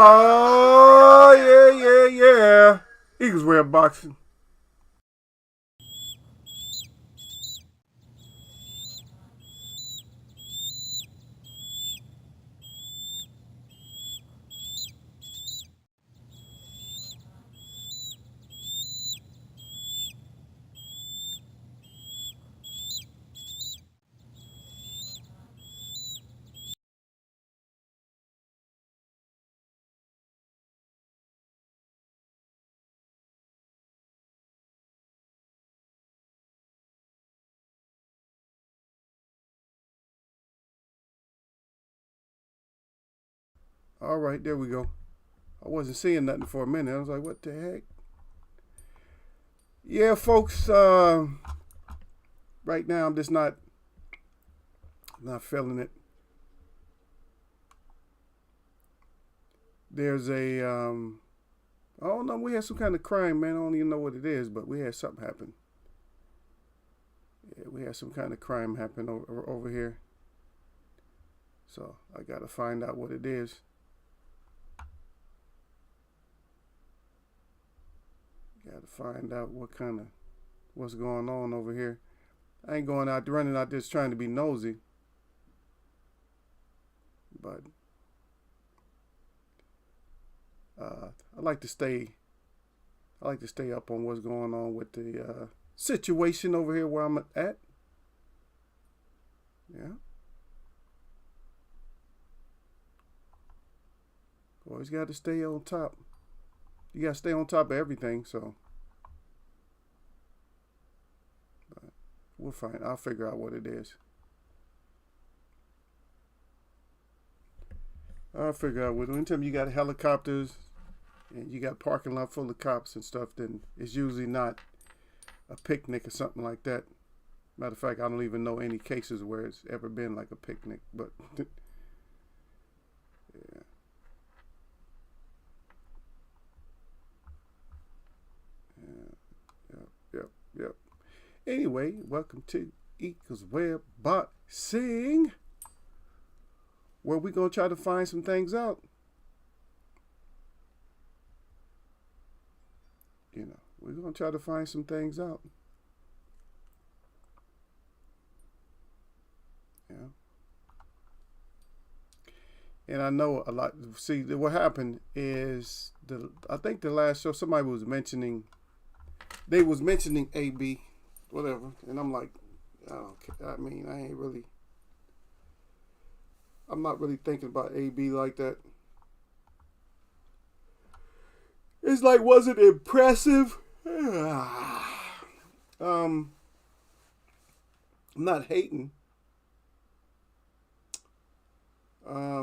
Oh, yeah. Eagles wear boxing. All right, there we go. I wasn't seeing nothing for a minute. I was like, what the heck? Yeah, folks. Right now, I'm just not feeling it. There's a I don't know. We had some kind of crime, man. I don't even know what it is, but we had something happen. Yeah, we had some kind of crime happen over here. So I gotta find out what it is. Gotta find out what's going on over here. I ain't going out running out just trying to be nosy, but I like to stay. I like to stay up on what's going on with the situation over here where I'm at. Yeah, always got to stay on top. You got to stay on top of everything. So we'll find. I'll figure out what it is. I'll figure out what. Anytime you got helicopters and you got a parking lot full of cops and stuff, then it's usually not a picnic or something like that. Matter of fact, I don't even know any cases where it's ever been like a picnic. But yeah, yeah, yep. Anyway, welcome to Eagles Web Boxing, where we gonna try to find some things out. We're gonna try to find some things out. Yeah. And I know a lot. See, what happened is I think the last show somebody was mentioning they was mentioning AB, whatever, and I'm like, oh, I mean, I'm not really thinking about AB like that. It's like, was it impressive? I'm not hating.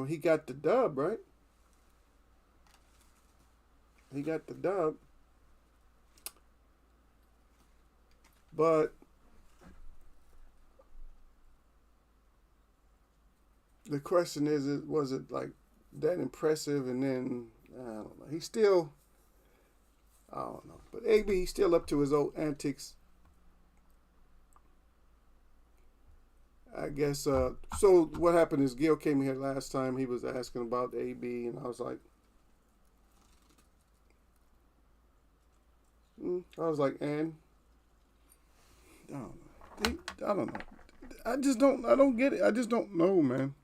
He got the dub, right? He got the dub. But the question is, was it like that impressive? And then I don't know. He still, I don't know. But AB, he's still up to his old antics. I guess. So what happened is Gil came here last time. He was asking about AB, and I was like, and I don't know. I don't know. I just don't. I don't get it. I just don't know, man.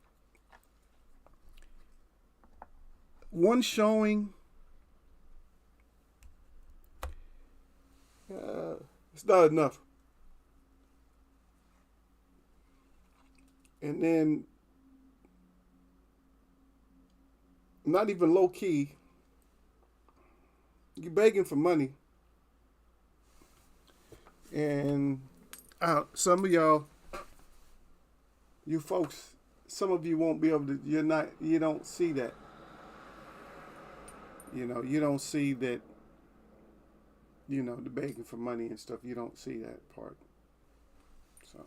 One showing. It's not enough. And then, not even low key. You're begging for money, and some of y'all, you folks, some of you won't be able to. You're not. You don't see that. You don't see that. The begging for money and stuff. You don't see that part. So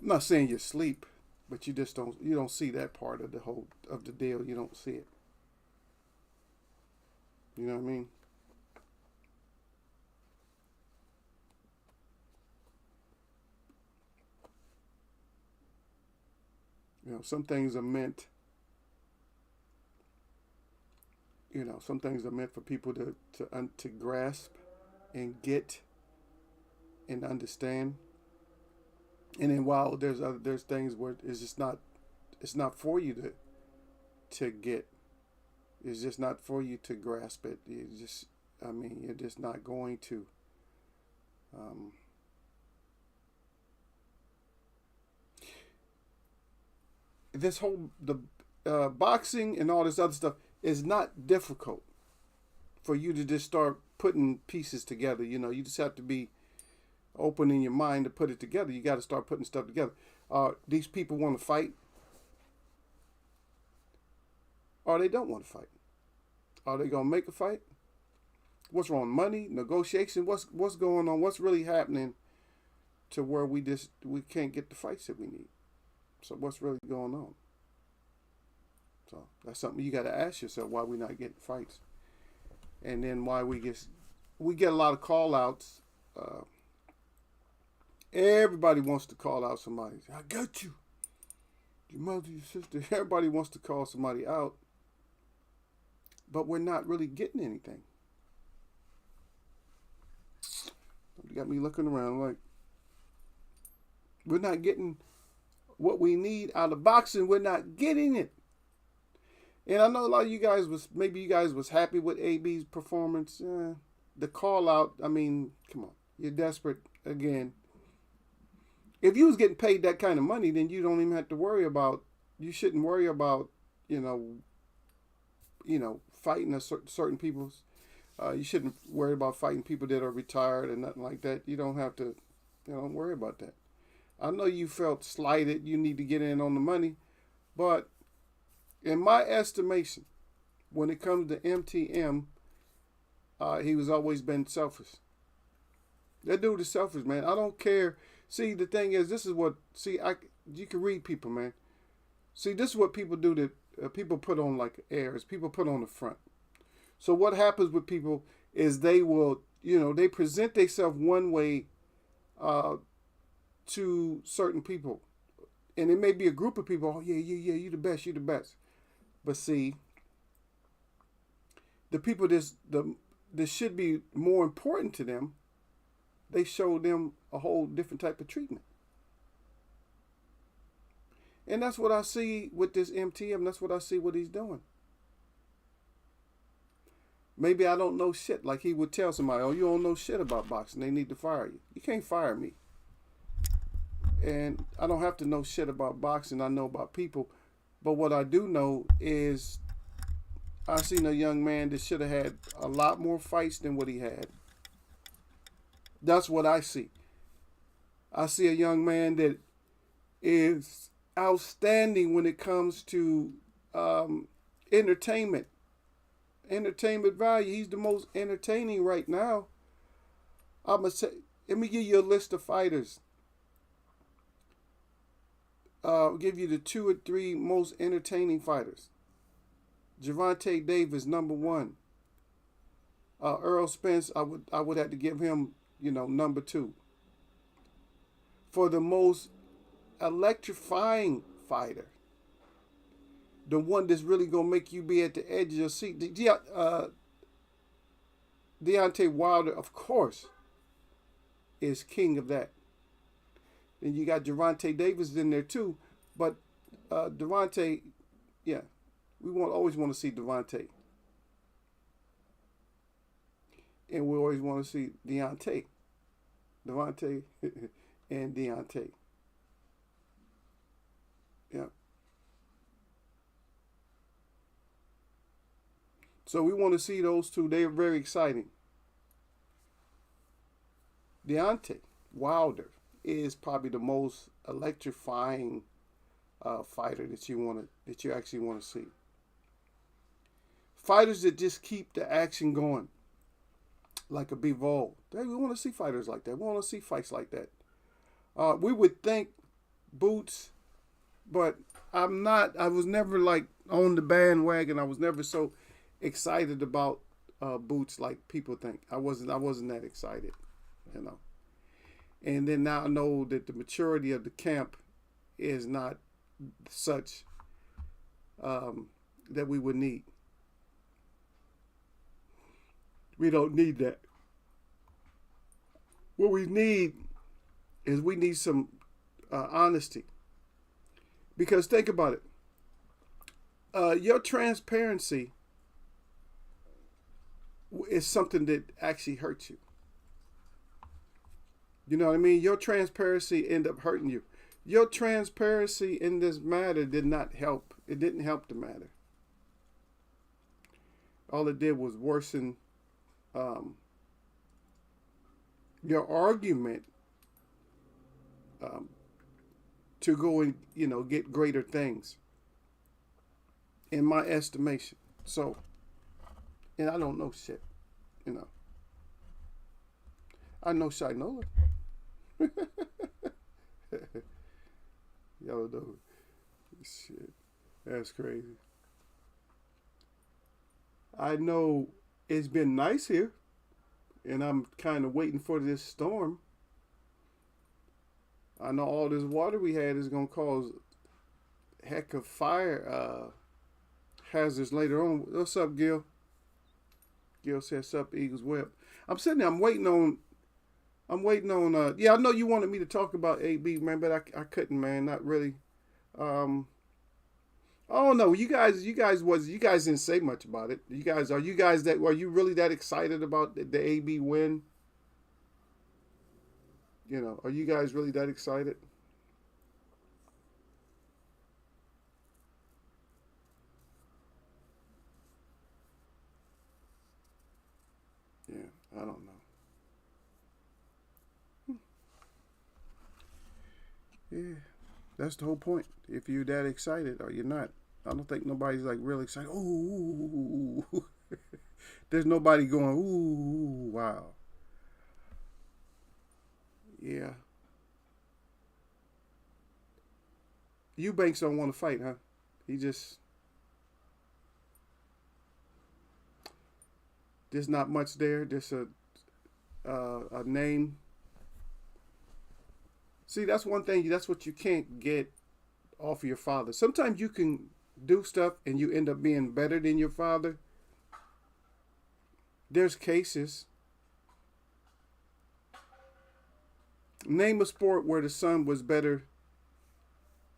I'm not saying you sleep, but you just don't. You don't see that part of the whole of the deal. You don't see it. You know what I mean? Some things are meant You know, some things are meant for people to grasp and get and understand. And then while there's things where it's not for you to get. It's just not for you to grasp it. You're just not going to. Um, this whole the boxing and all this other stuff is not difficult for you to just start putting pieces together. You know, you just have to be open in your mind to put it together. You got to start putting stuff together. These people want to fight, or they don't want to fight. Are they gonna make a fight? What's wrong? Money, negotiation. What's going on? What's really happening to where we can't get the fights that we need? So what's really going on? So that's something you got to ask yourself, why we not getting fights, and then why we get a lot of call outs. Everybody wants to call out somebody. I got you. Your mother, your sister. Everybody wants to call somebody out, but we're not really getting anything. You got me looking around like we're not getting what we need out of boxing. We're not getting it. And I know a lot of you guys was happy with AB's performance. The call out, I mean, come on. You're desperate again. If you was getting paid that kind of money, then you don't even have to worry about, you shouldn't worry about, fighting certain people's. You shouldn't worry about fighting people that are retired and nothing like that. You don't have to, don't worry about that. I know you felt slighted. You need to get in on the money. But in my estimation, when it comes to MTM, he was always been selfish. That dude is selfish, man. I don't care. See, the thing is, you can read people, man. See, this is what people do that people put on like airs. People put on the front. So what happens with people is they will, they present themselves one way to certain people. And it may be a group of people, oh, yeah, you the best, you the best. But see, the people this should be more important to them, they show them a whole different type of treatment. And that's what I see with this MTM. That's what I see what he's doing. Maybe I don't know shit. Like he would tell somebody, oh, you don't know shit about boxing. They need to fire you. You can't fire me. And I don't have to know shit about boxing. I know about people. But what I do know is I seen a young man that should have had a lot more fights than what he had. That's what I see. I see a young man that is outstanding when it comes to entertainment value. He's the most entertaining right now. I'm gonna say, let me give you a list of fighters. I'll give you the 2 or 3 most entertaining fighters. Gervonta Davis, number 1. Earl Spence, I would have to give him, number 2. For the most electrifying fighter, the one that's really gonna make you be at the edge of your seat, Deontay Wilder, of course, is king of that. Then you got Gervonta Davis in there too, but Devontae, yeah, we always want to see Devontae, and we always want to see Devontae and Deontay. Yeah. So we want to see those two. They are very exciting. Deontay Wilder is probably the most electrifying fighter that you actually want to see. Fighters that just keep the action going, like a Bivol. We want to see fighters like that. We want to see fights like that. We would think Boots, but I was never like on the bandwagon. I was never so excited about Boots like people think. I wasn't that excited, And then now I know that the maturity of the camp is not such that we would need. We don't need that. What we need is we need some honesty. Because think about it. Your transparency is something that actually hurts you. You know what I mean? Your transparency ended up hurting you. Your transparency in this matter did not help. It didn't help the matter. All it did was worsen your argument to go and, get greater things, in my estimation. So, and I don't know shit, I know Shinola. Y'all know. Shit. That's crazy. I know it's been nice here, and I'm kind of waiting for this storm. I know all this water we had is going to cause heck of fire hazards later on. What's up, Gil? Gil says, "Sup, Eagles Web." I'm sitting there. I'm waiting on. Yeah, I know you wanted me to talk about AB, man, but I couldn't, man. Not really. Oh no, you guys didn't say much about it. Are you really that excited about the AB win? Are you guys really that excited? Yeah, I don't know. Yeah, that's the whole point. If you're that excited or you're not, I don't think nobody's like really excited. Ooh, there's nobody going, ooh, wow. Yeah. Eubanks don't want to fight, huh? He just, there's not much there. Just a name. See, that's one thing. That's what you can't get off of your father. Sometimes you can do stuff and you end up being better than your father. There's cases. Name a sport where the son was better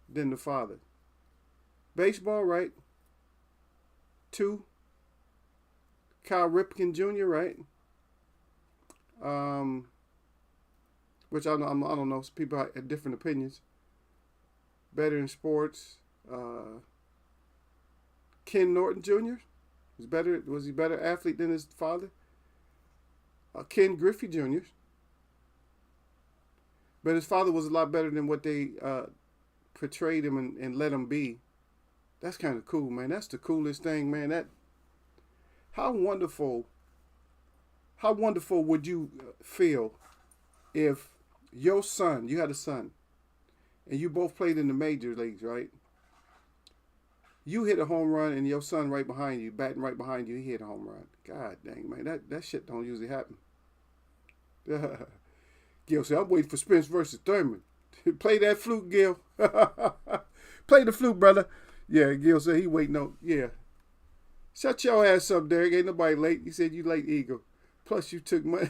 than the father. Baseball, right? 2. Cal Ripken Jr., right? Which I don't know. Some people have different opinions. Better in sports. Ken Norton Jr. Was he better athlete than his father? Ken Griffey Jr. But his father was a lot better than what they portrayed him and let him be. That's kind of cool, man. That's the coolest thing, man. How wonderful would you feel if your son, you had a son, and you both played in the major leagues, right? You hit a home run and your son right behind you, batting right behind you, he hit a home run. God dang, man, that shit don't usually happen. Gil said, "I'm waiting for Spence versus Thurman." Play that flute, Gil. Play the flute, brother. Yeah, Gil said he waiting on. Yeah. Shut your ass up, Derek. Ain't nobody late. He said you late, Eagle. Plus you took money.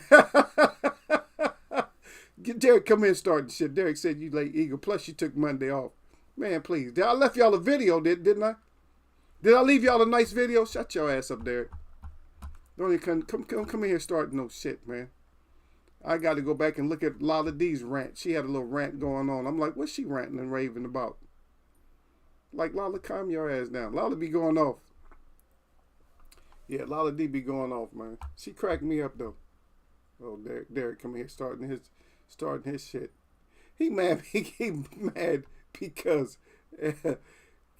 Get Derek, come in starting shit. Derek said you late, Eagle. Plus you took Monday off. Man, please. I left y'all a video, didn't I? Did I leave y'all a nice video? Shut your ass up, Derek. Don't even come in here starting no shit, man. I got to go back and look at Lala D's rant. She had a little rant going on. I'm like, what's she ranting and raving about? Like, Lala, calm your ass down. Lala be going off. Yeah, Lala D be going off, man. She cracked me up, though. Oh, Derek come here starting his shit. He mad. He mad because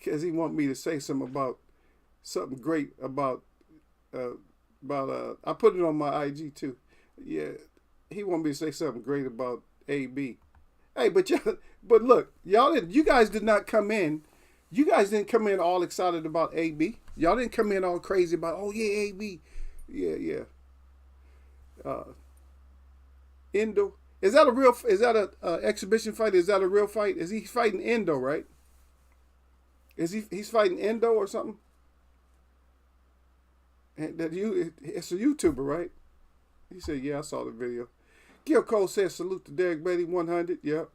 he want me to say something great about I put it on my IG too. Yeah, he want me to say something great about AB. Hey, but look, you guys did not come in. You guys didn't come in all excited about AB. Y'all didn't come in all crazy about, oh yeah, AB. Yeah. Endo. Is that a exhibition fight? Is that a real fight? Is he fighting Endo, right? He's fighting Endo or something? And it's a YouTuber, right? He said, yeah, I saw the video. Gil Cole says, salute to Derek Beatty 100. Yep.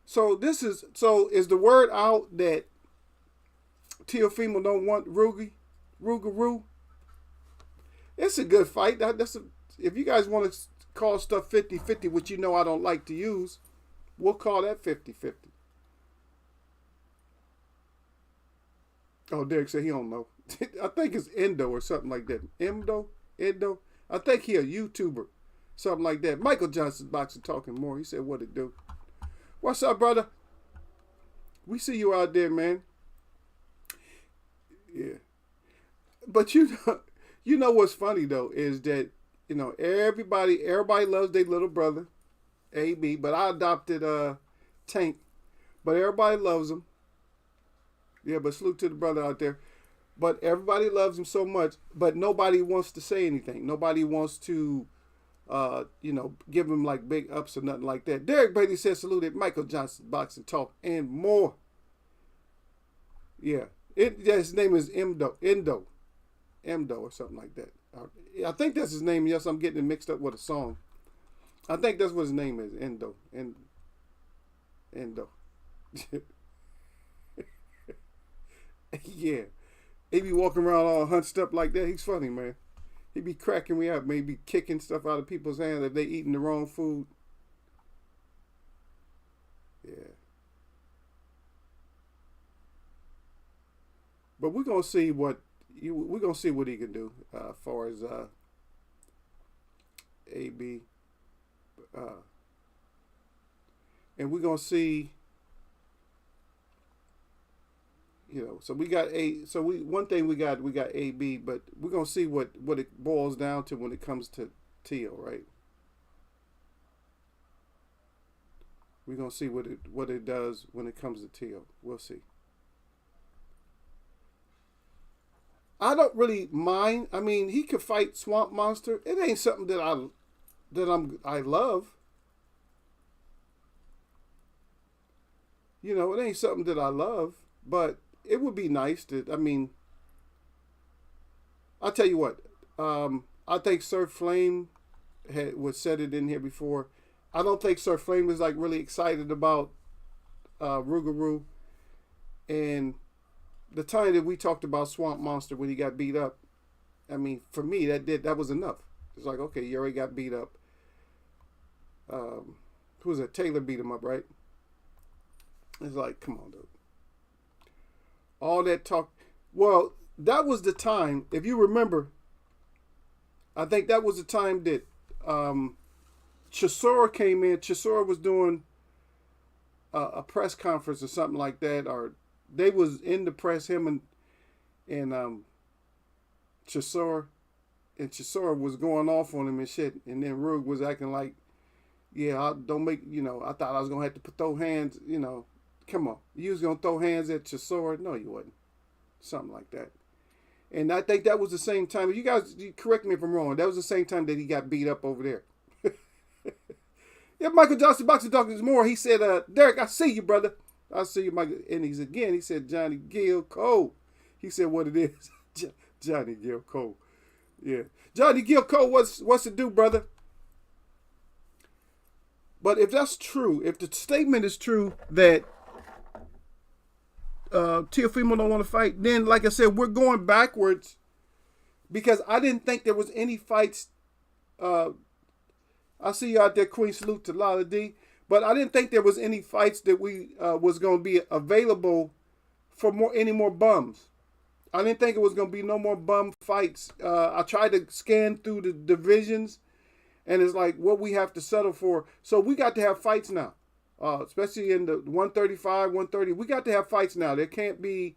So is the word out that Teofimo don't want Rougarou? It's a good fight. If you guys want to call stuff 50-50, which you know I don't like to use, we'll call that 50-50. Oh, Derek said he don't know. I think it's Endo or something like that. Endo? I think he a YouTuber. Something like that. Michael Johnson's boxing talking more. He said, what it do? What's up, brother? We see you out there, man. Yeah. But you know what's funny though is that everybody loves their little brother, AB. But I adopted Tank. But everybody loves him. Yeah, but salute to the brother out there. But everybody loves him so much, but nobody wants to say anything. Nobody wants to, give him like big ups or nothing like that. Derek Beatty says salute at Michael Johnson Boxing Talk and more. Yeah, his name is Endo or something like that. I think that's his name. Yes, I'm getting it mixed up with a song. I think that's what his name is, Endo. Yeah. He be walking around all hunched up like that. He's funny, man. He be cracking me up. Maybe kicking stuff out of people's hands if they eating the wrong food. Yeah. But we're gonna see what he can do as far as AB. And we're gonna see. So we got one thing we got AB, but we're gonna see what it boils down to when it comes to Teal, right? We're gonna see what it does when it comes to Teal. We'll see. I don't really mind. I mean, he could fight Swamp Monster. It ain't something that I love. It ain't something that I love, but it would be nice to, I'll tell you what, I think Sir Flame said it in here before. I don't think Sir Flame was like really excited about Rougarou. And the time that we talked about Swamp Monster when he got beat up, for me, that was enough. It's like, okay, you already got beat up. Who was that? Taylor beat him up, right? It's like, come on, dude. All that talk. Well, that was the time, if you remember, I think that was the time that Chisora came in. Chisora was doing a press conference or something like that, or they was in the press, him and Chisora, and Chisora was going off on him and shit, and then Rug was acting like, yeah, I thought I was going to have to throw hands, come on. You was going to throw hands at Chisora? No, you wasn't. Something like that. And I think that was the same time. You guys, correct me if I'm wrong. That was the same time that he got beat up over there. Yeah, Michael Johnson, Boxing Talk is more. He said, Derek, I see you, brother. I see you, Michael. And he said, Johnny Gil Cole. He said what it is. Johnny Gil Cole. Yeah. Johnny Gil Cole, what's it do, brother? But if that's true, if the statement is true that Teofimo don't want to fight, then like I said, we're going backwards because I didn't think there was any fights. I see you out there, Queen. Salute to Lala D. But I didn't think there was any fights that we was going to be available for any more bums. I didn't think it was going to be no more bum fights. I tried to scan through the divisions, and it's like what we have to settle for. So we got to have fights now. Especially in the 135, 130, we got to have fights now. There can't be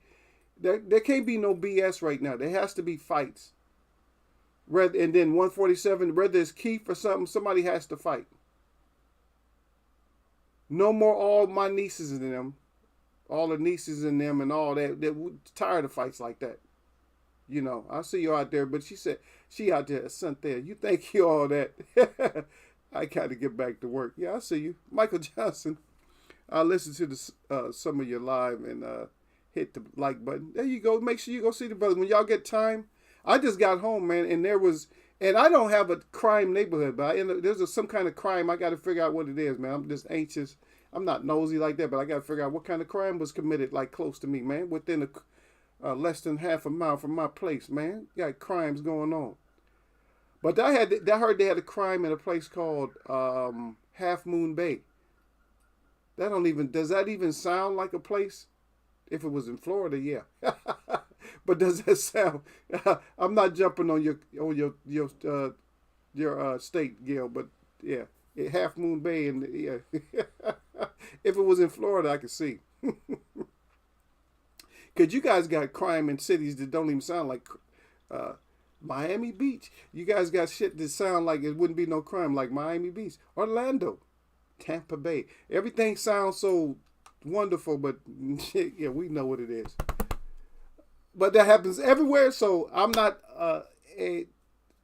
no BS right now. There has to be fights. And then 147, whether it's Keith or something, somebody has to fight. No more all my nieces and them, all the nieces and them and all that. They're tired of fights like that. I see you out there, but she said she out there, there. You think you all that? I got to get back to work. Yeah, I see you. Michael Johnson. I'll listen to some of your live and hit the like button. There you go. Make sure you go see the brother. When y'all get time, I just got home, man, and and I don't have a crime neighborhood, but there's some kind of crime. I got to figure out what it is, man. I'm just anxious. I'm not nosy like that, but I got to figure out what kind of crime was committed, like close to me, man, within less than half a mile from my place, man. Got crimes going on. But I heard they had a crime in a place called Half Moon Bay. Does that even sound like a place? If it was in Florida, yeah. But does that sound? I'm not jumping on your state, Gail, but yeah, Half Moon Bay, and yeah. If it was in Florida, I could see. Because you guys got crime in cities that don't even sound like Miami Beach. You guys got shit that sound like it wouldn't be no crime, like Miami Beach, Orlando, Tampa Bay. Everything sounds so wonderful, but yeah, we know what it is. But that happens everywhere, so I'm not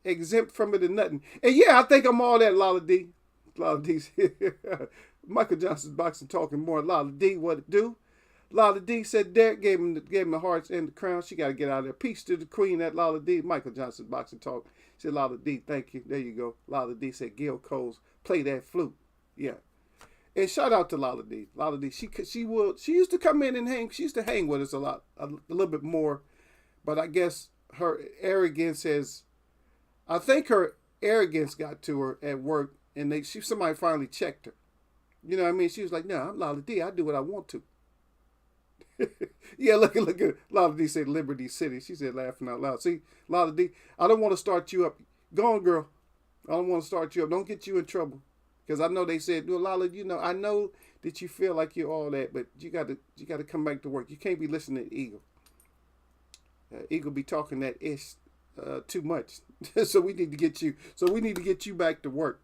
exempt from it or nothing. And yeah, I think I'm all that, Lala D. Lala D's Michael Johnson's boxing talking more. Lala D, what it do? Lala D said Derek gave him the hearts and the crown. She got to get out of there. Peace to the queen at Lala D. Michael Johnson's boxing talk. Said Lala D, thank you. There you go. Lala D said Gil Coles, play that flute. Yeah. And shout out to Lala D. Lala D, she used to come in and hang. She used to hang with us a little bit more. But I guess her arrogance I think her arrogance got to her at work, and somebody finally checked her. You know what I mean? She was like, no, I'm Lala D. I do what I want to. Yeah, look at Lala D said Liberty City. She said laughing out loud. See, Lala D, I don't want to start you up. Go on, girl. I don't want to start you up. Don't get you in trouble. Because I know they said, well, Lala, I know that you feel like you're all that, but you got to come back to work. You can't be listening to Eagle. Eagle be talking that ish too much. So we need to get you back to work.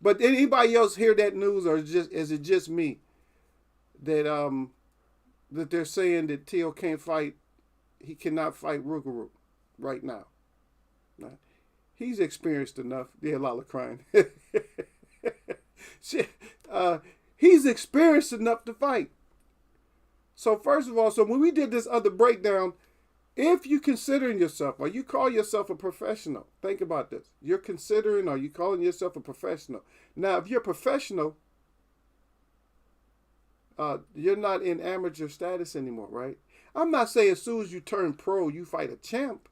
But anybody else hear that news, or is it just me that that they're saying that Teo can't fight? He cannot fight Rougarou right now. He's experienced enough. Yeah, Lala crying. He's experienced enough to fight. So first of all, when we did this other breakdown, if you considering yourself, or you call yourself a professional, think about this. You're considering, or you calling yourself a professional. Now, if you're a professional, you're not in amateur status anymore, right? I'm not saying as soon as you turn pro, you fight a champ.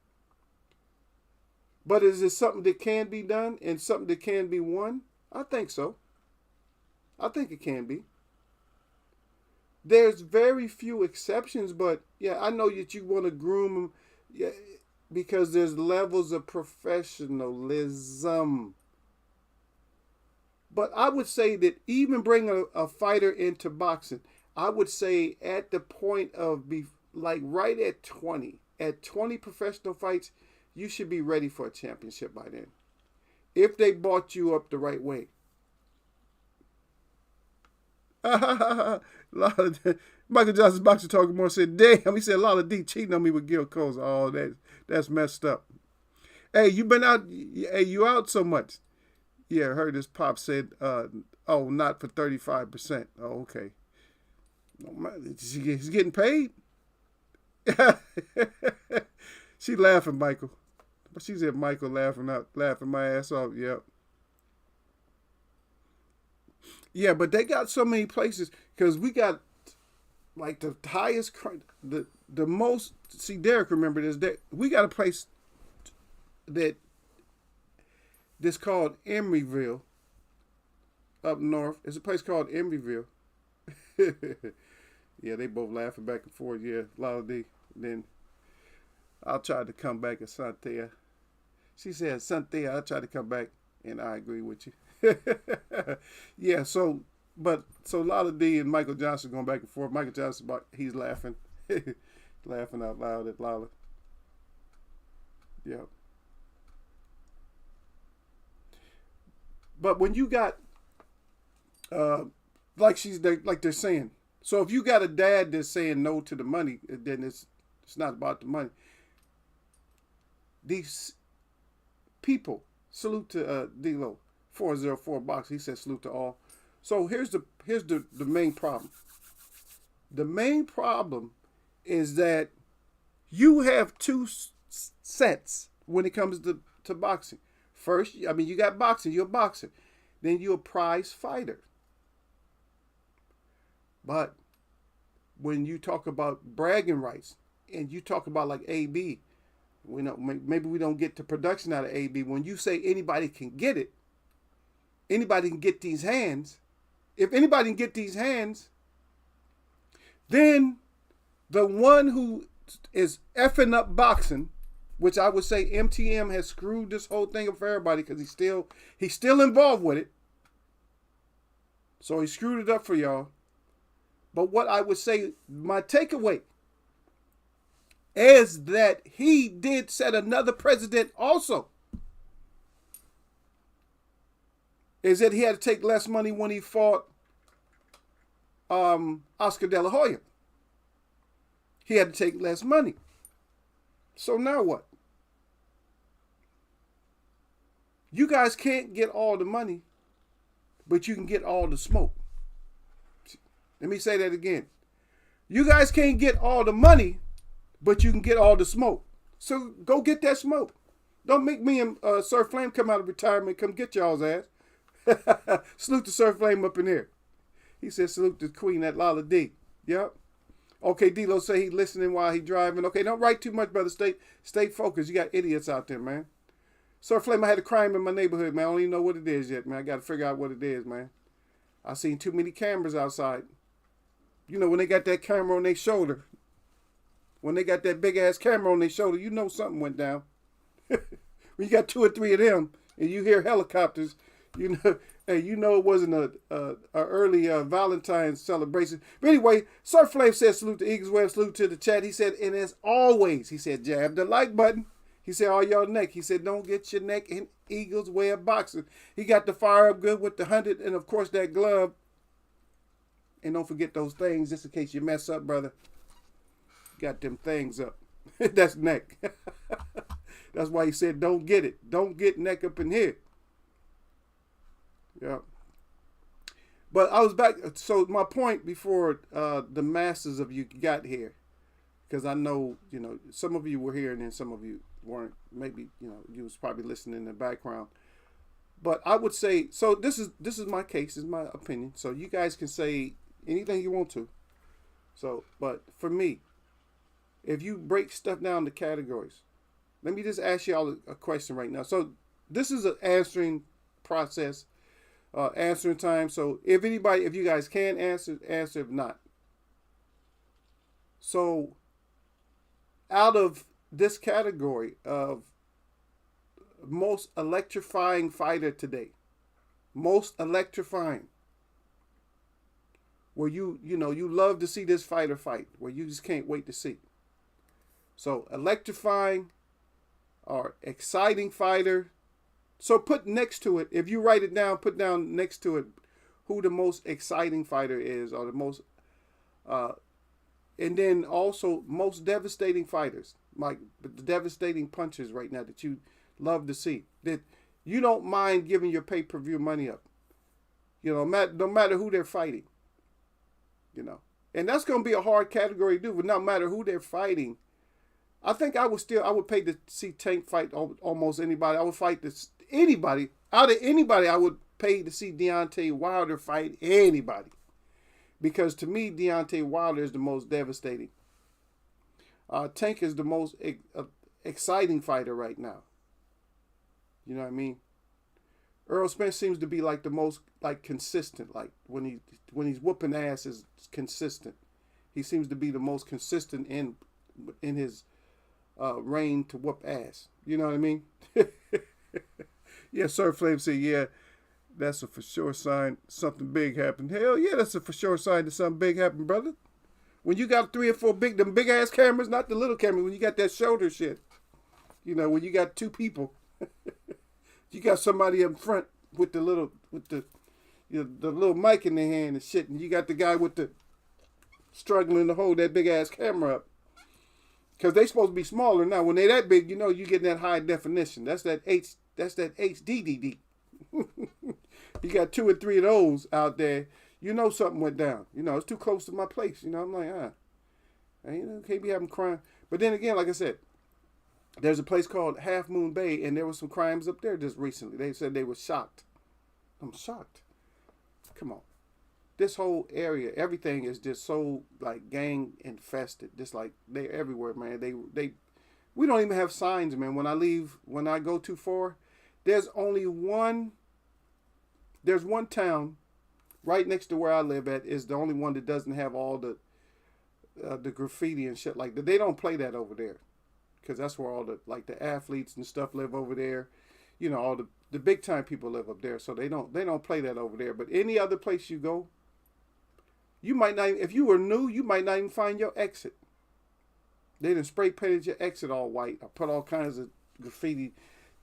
But is it something that can be done and something that can be won? I think so. I think it can be. There's very few exceptions, but yeah, I know that you want to groom them, yeah, because there's levels of professionalism. But I would say that even bringing a fighter into boxing, I would say at the point of right at 20 professional fights, you should be ready for a championship by then, if they brought you up the right way. Michael Johnson's boxer talking more said, damn, he said Lala D cheating on me with Gil Coles. Oh, that's messed up. Hey, you been out? Hey, you out so much? Yeah, I heard this pop said, oh, not for 35%. Oh, okay. He's getting paid? She laughing, Michael. She said Michael laughing my ass off. Yep. Yeah, but they got so many places, because we got like the highest, the most. See, Derek, remember this? That we got a place that's called Emeryville up north. It's a place called Emeryville. Yeah, they both laughing back and forth. Yeah, Lala D. Then I'll try to come back at Santea. She said, Santea, I'll try to come back, and I agree with you. Yeah, so Lala D and Michael Johnson going back and forth. Michael Johnson, he's laughing. Laughing out loud at Lala. Yeah. But when you got, like they're saying, so if you got a dad that's saying no to the money, then it's not about the money. These people, salute to D-Lo, 404 box. He said salute to all. So here's the main problem. The main problem is that you have two sets when it comes to boxing. First, I mean, you got boxing, you're a boxer. Then you're a prize fighter. But when you talk about bragging rights and you talk about like AB, we know maybe we don't get the production out of AB. When you say anybody can get it, anybody can get these hands. If anybody can get these hands, then the one who is effing up boxing, which I would say MTM has screwed this whole thing up for everybody because he's still involved with it. So he screwed it up for y'all. But what I would say, my takeaway is that he did set another precedent also. Is that he had to take less money when he fought Oscar De La Hoya. He had to take less money. So now what? You guys can't get all the money, but you can get all the smoke. Let me say that again. You guys can't get all the money, but you can get all the smoke. So go get that smoke. Don't make me and Sir Flame come out of retirement, come get y'all's ass. Salute to Sir Flame up in here. He said salute to Queen at Lala D. Yep. Okay, D-Lo say he listening while he driving. Okay, don't write too much, brother. Stay focused. You got idiots out there, man. Sir Flame, I had a crime in my neighborhood, man. I don't even know what it is yet, man. I got to figure out what it is, man. I seen too many cameras outside. You know, when they got that camera on their shoulder, when they got that big-ass camera on their shoulder, you know something went down. When you got 2 or 3 of them and you hear helicopters, you know, hey, you know it wasn't a early Valentine's celebration. But anyway, Sir Flame said salute to Eagles Web, salute to the chat. He said, and as always, he said, jab the like button. He said, all y'all neck. He said, don't get your neck in Eagles way of boxing. He got the fire up good with the 100 and, of course, that glove. And don't forget those things just in case you mess up, brother. Got them things up. That's neck. That's why he said, don't get it. Don't get neck up in here. Yeah. But I was back. So my point before the masses of you got here, because I know, you know, some of you were here and then some of you weren't. Maybe, you know, you was probably listening in the background. But I would say, so this is my case, this is my opinion. So you guys can say anything you want to. So, but for me, if you break stuff down to categories, let me just ask y'all a question right now. So this is an answering process, answering time. So if you guys can answer, if not. So out of this category of most electrifying fighter today, most electrifying, where you love to see this fighter fight, where you just can't wait to see. So electrifying or exciting fighter. So put next to it, if you write it down, put down next to it who the most exciting fighter is, or the most, and then also most devastating fighters, like the devastating punches right now that you love to see, that you don't mind giving your pay-per-view money up. You know, no matter who they're fighting. You know, and that's going to be a hard category to do, but no matter who they're fighting, I think I would pay to see Tank fight almost anybody. I would fight anybody. Out of anybody, I would pay to see Deontay Wilder fight anybody. Because to me, Deontay Wilder is the most devastating. Tank is the most exciting fighter right now. You know what I mean? Earl Spence seems to be like the most consistent. Like when he's whooping ass is consistent. He seems to be the most consistent in his reign to whoop ass. You know what I mean? Yeah, Sir Flame said, yeah, that's a for sure sign something big happened. Hell yeah, that's a for sure sign that something big happened, brother. When you got 3 or 4 them big ass cameras, not the little camera, when you got that shoulder shit. You know, when you got 2 people. You got somebody up front with the little mic in their hand and shit, and you got the guy with the struggling to hold that big ass camera up. Because they supposed to be smaller now. When they that big, you know, you get that high definition. That's that HDDD. You got 2 or 3 of those out there. You know something went down. You know, it's too close to my place. You know, I'm like, you know, can't be having crime. But then again, like I said, There's a place called Half Moon Bay, and there were some crimes up there just recently. They said they were shocked. I'm shocked. Come on. This whole area, everything is just so like gang infested. Just like they're everywhere, man. We don't even have signs, man. When I go too far, there's one town right next to where I live at is the only one that doesn't have all the graffiti and shit like that. They don't play that over there, because that's where all the athletes and stuff live over there. You know, all the big time people live up there, so they don't play that over there. But any other place you go, you might not, if you were new, you might not even find your exit. They done spray painted your exit all white. I put all kinds of graffiti,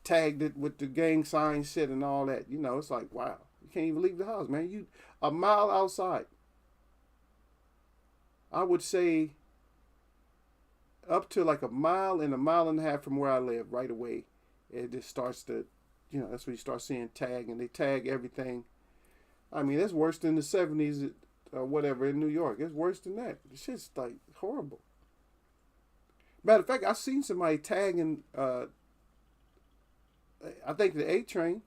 tagged it with the gang sign shit and all that. You know, it's like, wow, you can't even leave the house, man. You a mile outside. I would say up to like a mile and a half from where I live, right away, it just starts to, you know, that's when you start seeing tag, and they tag everything. I mean, that's worse than the 70s or whatever in New York. It's worse than that. This shit's like horrible. Matter of fact, I seen somebody tagging, I think the A train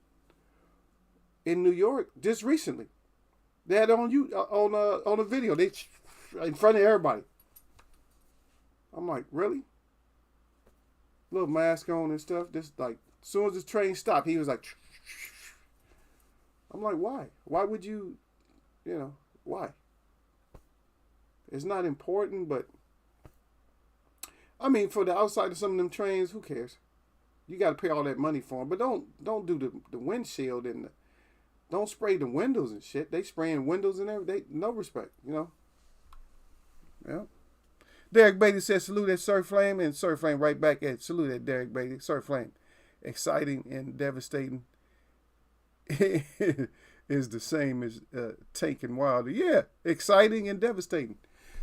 in New York just recently. They had it on a video. They in front of everybody. I'm like, really? Little mask on and stuff. Just like, as soon as the train stopped, he was like, I'm like, why? Why would you, you know, why? It's not important, but I mean, for the outside of some of them trains, who cares? You got to pay all that money for them, but don't do the windshield and don't spray the windows and shit. They spraying windows and everything. No respect, you know. Yeah. Derek Beatty says salute at Surf Flame, and Surf Flame right back at salute at Derek Beatty. Surf Flame, exciting and devastating is the same as Tank and Wilder. Yeah, exciting and devastating.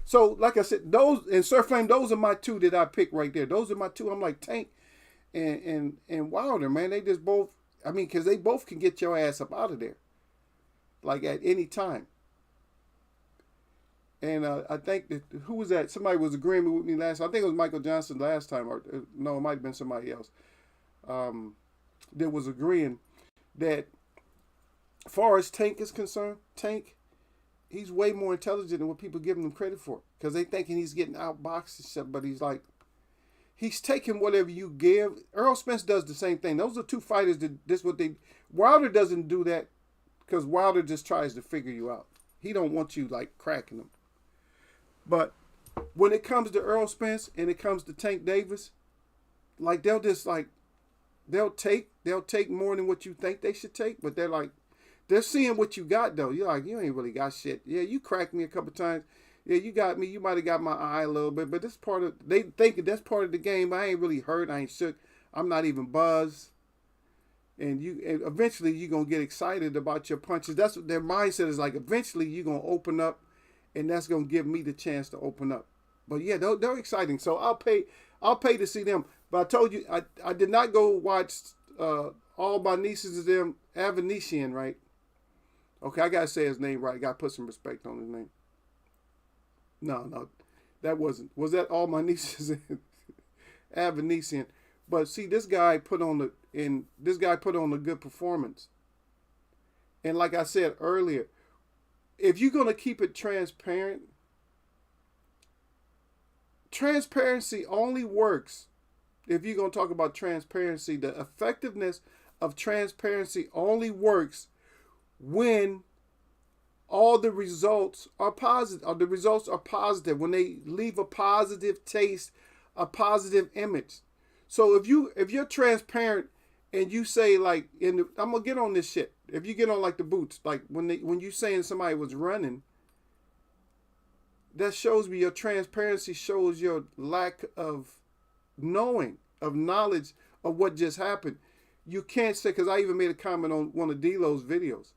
So, like I said, those and Surf Flame, those are my two that I picked right there. Those are my two. I'm like Tank and Wilder, man. They just both, I mean, because they both can get your ass up out of there, like at any time. And I think that, who was that? Somebody was agreeing with me last. I think it was Michael Johnson last time, or no, it might have been somebody else. That was agreeing that, as far as Tank is concerned, Tank, he's way more intelligent than what people give him credit for, because they thinking he's getting outboxed and stuff. But he's taking whatever you give. Earl Spence does the same thing. Those are two fighters that this what they. Wilder doesn't do that, because Wilder just tries to figure you out. He don't want you like cracking him. But when it comes to Earl Spence and it comes to Tank Davis, like they'll take more than what you think they should take, but they're seeing what you got though. You're like, you ain't really got shit. Yeah, you cracked me a couple times. Yeah, you got me. You might have got my eye a little bit, but they think that's part of the game. I ain't really hurt. I ain't shook. I'm not even buzzed. And eventually you're gonna get excited about your punches. That's what their mindset is like. Eventually you're gonna open up, and that's gonna give me the chance to open up. But yeah, they're exciting. So I'll pay to see them. But I told you I did not go watch all my nieces of them. Avanesian, right? Okay, I gotta say his name right. I gotta put some respect on his name. No, that wasn't. Was that all my nieces? Avanesian. But see, this guy put on a good performance. And like I said earlier, if you're gonna keep it transparent, transparency only works. If you're gonna talk about transparency, the effectiveness of transparency only works when all the results are positive. Or the results are positive, when they leave a positive taste, a positive image. So if you're transparent and you say like I'm gonna get on this shit. If you get on like the boots, like when you saying somebody was running, that shows me your transparency shows your lack of knowledge of what just happened. You can't say, because I even made a comment on one of D-Lo's videos.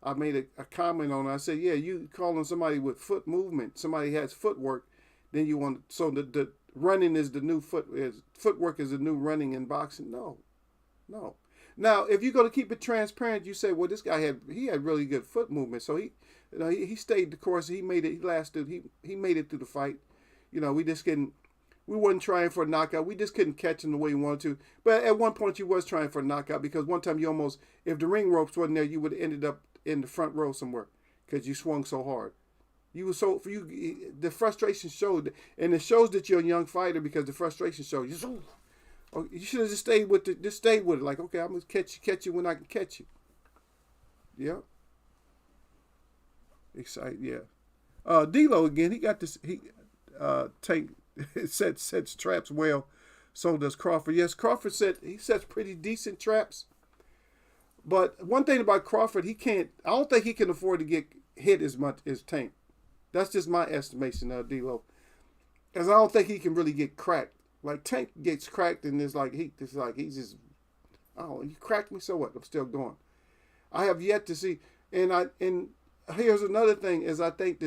I made a comment on it. I said, yeah, you calling somebody with foot movement, somebody has footwork, then you want, so the running is the new footwork is the new running in boxing. No. Now, if you're going to keep it transparent, you say, well, this guy had really good foot movement. So he stayed the course. He made it. He lasted. He made it through the fight. You know, we just getting We wasn't trying for a knockout. We just couldn't catch him the way we wanted to. But at one point, you was trying for a knockout because one time you almost, if the ring ropes wasn't there, you would have ended up in the front row somewhere because you swung so hard. You were so for you. The frustration showed, and it shows that you're a young fighter because the frustration showed. You should have just stayed with it. Just stayed with it. Like, okay, I'm gonna catch you when I can catch you. Yeah. Excited. Yeah. D-Lo again. He got this. Tank sets traps well. So does Crawford. Yes, Crawford he sets pretty decent traps. But one thing about Crawford, I don't think he can afford to get hit as much as Tank. That's just my estimation of D-Lo. Because I don't think he can really get cracked. Like Tank gets cracked and he's just, oh, you cracked me, so what? I'm still going. I have yet to see, and here's another thing is I think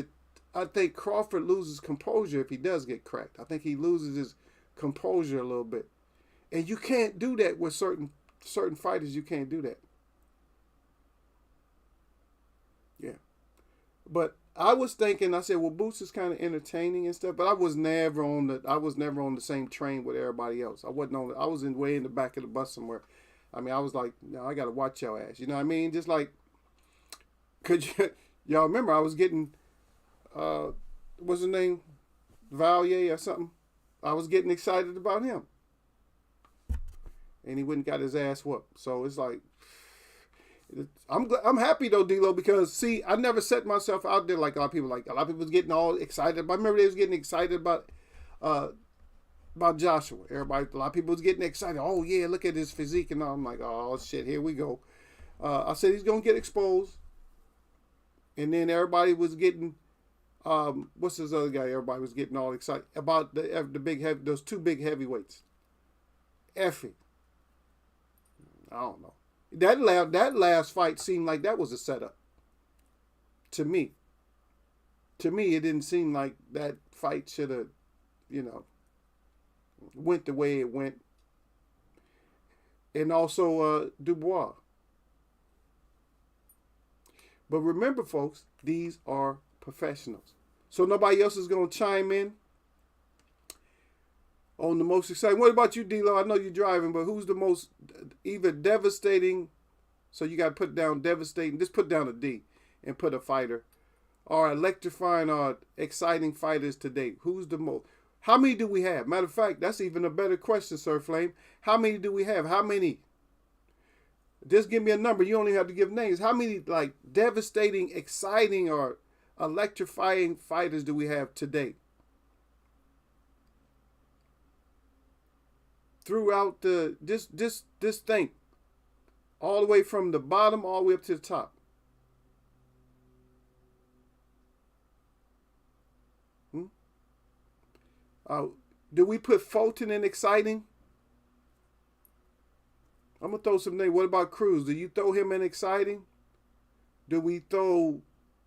Crawford loses composure if he does get cracked. I think he loses his composure a little bit. And you can't do that with certain fighters. You can't do that. Yeah. But I was thinking, I said, well, Boots is kind of entertaining and stuff, but I was never on the same train with everybody else. I was way in the back of the bus somewhere. I mean, I was like, no, I got to watch your ass. You know what I mean? Just like, y'all remember I was getting, what's his name? Valier or something. I was getting excited about him. And he went and got his ass whooped. So it's like, I'm happy though, D-Lo, because see, I never set myself out there like a lot of people. Like a lot of people was getting all excited. I remember they was getting excited about Joshua. A lot of people was getting excited. Oh yeah, look at his physique and all. I'm like, oh shit, here we go. I said he's gonna get exposed. And then everybody was getting, what's this other guy? Everybody was getting all excited about those two big heavyweights. Effie. I don't know. That last fight seemed like that was a setup. To me, it didn't seem like that fight should have, went the way it went. And also Dubois. But remember, folks, these are professionals. So nobody else is going to chime in on the most exciting. What about you, D-Lo? I know you're driving, but who's the most either devastating? So you got to put down devastating. Just put down a D and put a fighter. Or electrifying or exciting fighters today. Who's the most? How many do we have? Matter of fact, that's even a better question, Sir Flame. How many do we have? How many? Just give me a number. You only have to give names. How many like devastating, exciting, or electrifying fighters do we have today? Throughout this thing, all the way from the bottom all the way up to the top. Do we put Fulton in exciting? I'm gonna throw some names. What about Cruz? Do you throw him in exciting? Do we throw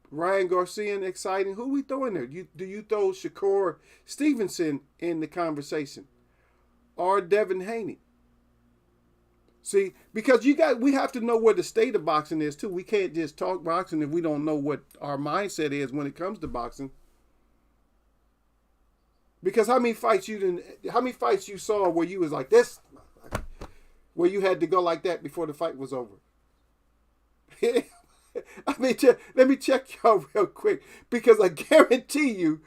Ryan Garcia in exciting? Who we throw in there? Do you throw Shakur Stevenson in the conversation? Or Devin Haney? See, because we have to know where the state of boxing is too. We can't just talk boxing if we don't know what our mindset is when it comes to boxing. Because how many fights you saw where you was like this, where you had to go like that before the fight was over? I mean, let me check y'all real quick, because I guarantee you,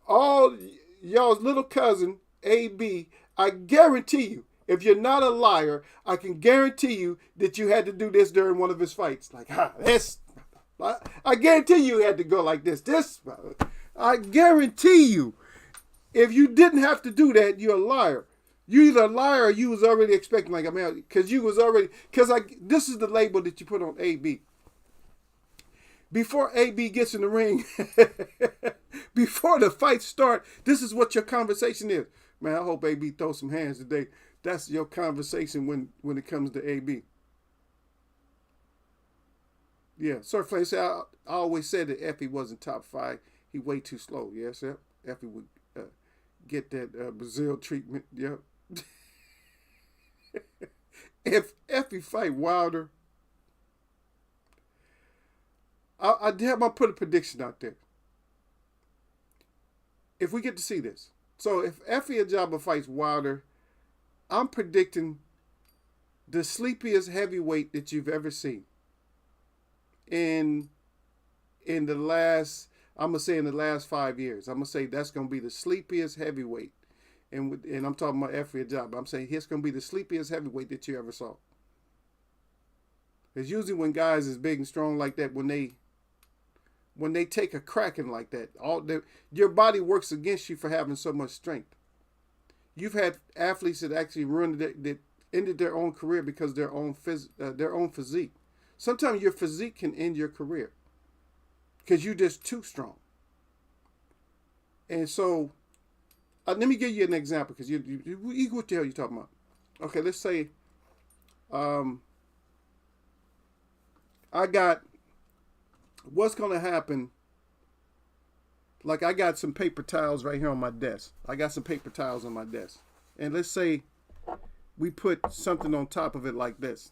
all y'all's little cousin AB, I guarantee you, if you're not a liar, I can guarantee you that you had to do this during one of his fights. Like, this. I guarantee you had to go like this. I guarantee you. If you didn't have to do that, you're a liar. You either a liar or you was already expecting, like, I mean, because this is the label that you put on AB. Before AB gets in the ring, before the fight start, this is what your conversation is. Man, I hope AB throws some hands today. That's your conversation when it comes to AB. Yeah, Sir Flame said, I always said that Effie wasn't top 5. He way too slow. Yes, yeah, Effie would get that Brazil treatment. Yep. If Effie fight Wilder, I put a prediction out there. If we get to see this, So if Effie Ajagba fights Wilder, I'm predicting the sleepiest heavyweight that you've ever seen. In the last, I'm gonna say in the last 5 years, I'm gonna say that's gonna be the sleepiest heavyweight. And I'm talking about Effie Ajagba. I'm saying it's gonna be the sleepiest heavyweight that you ever saw. It's usually when guys is big and strong like that, when they take a cracking like that, your body works against you for having so much strength. You've had athletes that actually that ended their own career because of their own physique. Sometimes your physique can end your career because you're just too strong. And so, let me give you an example, because you what the hell you talking about? Okay, let's say, what's going to happen, like I got some paper towels right here on my desk. And let's say we put something on top of it like this.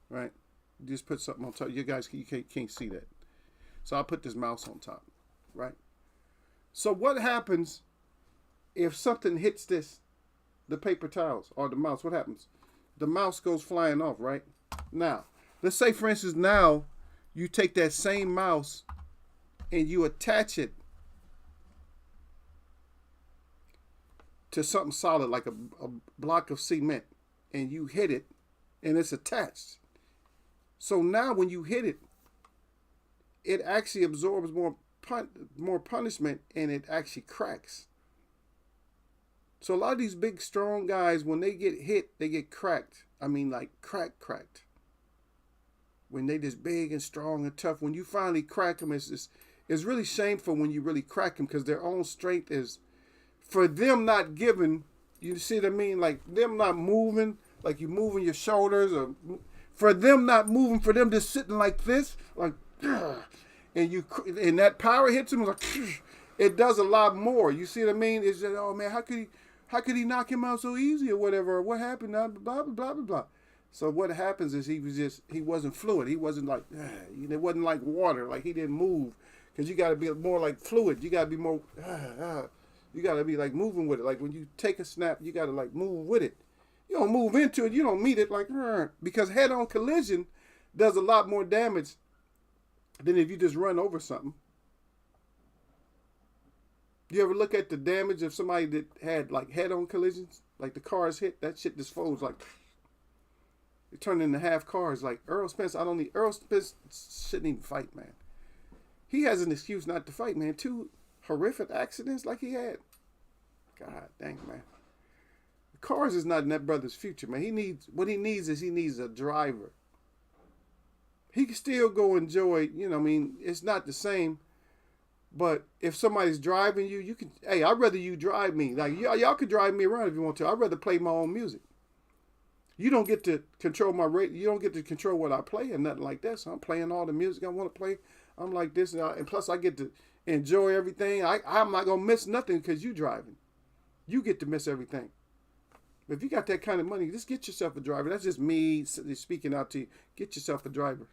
Right? Just put something on top. You guys can't see that. So I'll put this mouse on top. Right? So what happens if something hits the paper towels or the mouse? What happens? The mouse goes flying off, right? Now, let's say, for instance, now you take that same mouse and you attach it to something solid like a block of cement, and you hit it and it's attached. So now when you hit it, it actually absorbs more punishment, and it actually cracks. So a lot of these big strong guys, when they get hit, they get cracked. I mean, like cracked. When they just big and strong and tough, when you finally crack them, it's really shameful when you really crack them, because their own strength is, for them not giving, you see what I mean? Like them not moving, like you moving your shoulders, or for them not moving, for them just sitting like this, like, and that power hits them, like, it does a lot more. You see what I mean? It's just, oh man, how could he knock him out so easy or whatever? Or what happened? Blah, blah, blah, blah, blah. So what happens is he wasn't fluid. He wasn't like, it wasn't like water. Like he didn't move, because you got to be more like fluid. You got to be more, you got to be like moving with it. Like when you take a snap, you got to like move with it. You don't move into it. You don't meet it like, because head-on collision does a lot more damage than if you just run over something. You ever look at the damage of somebody that had like head-on collisions? Like the cars hit, that shit just folds like, it turned into half cars. Like Earl Spence shouldn't even fight, man. He has an excuse not to fight, man. 2 horrific accidents like he had. God dang, man. Cars is not in that brother's future, man. He needs a driver. He can still go enjoy, it's not the same. But if somebody's driving you, you can, hey, I'd rather you drive me. Like, y'all could drive me around if you want to. I'd rather play my own music. You don't get to control my rate. You don't get to control what I play and nothing like that. So I'm playing all the music I want to play. I'm like this. And plus, I get to enjoy everything. I'm not going to miss nothing because you driving. You get to miss everything. But if you got that kind of money, just get yourself a driver. That's just me speaking out to you. Get yourself a driver.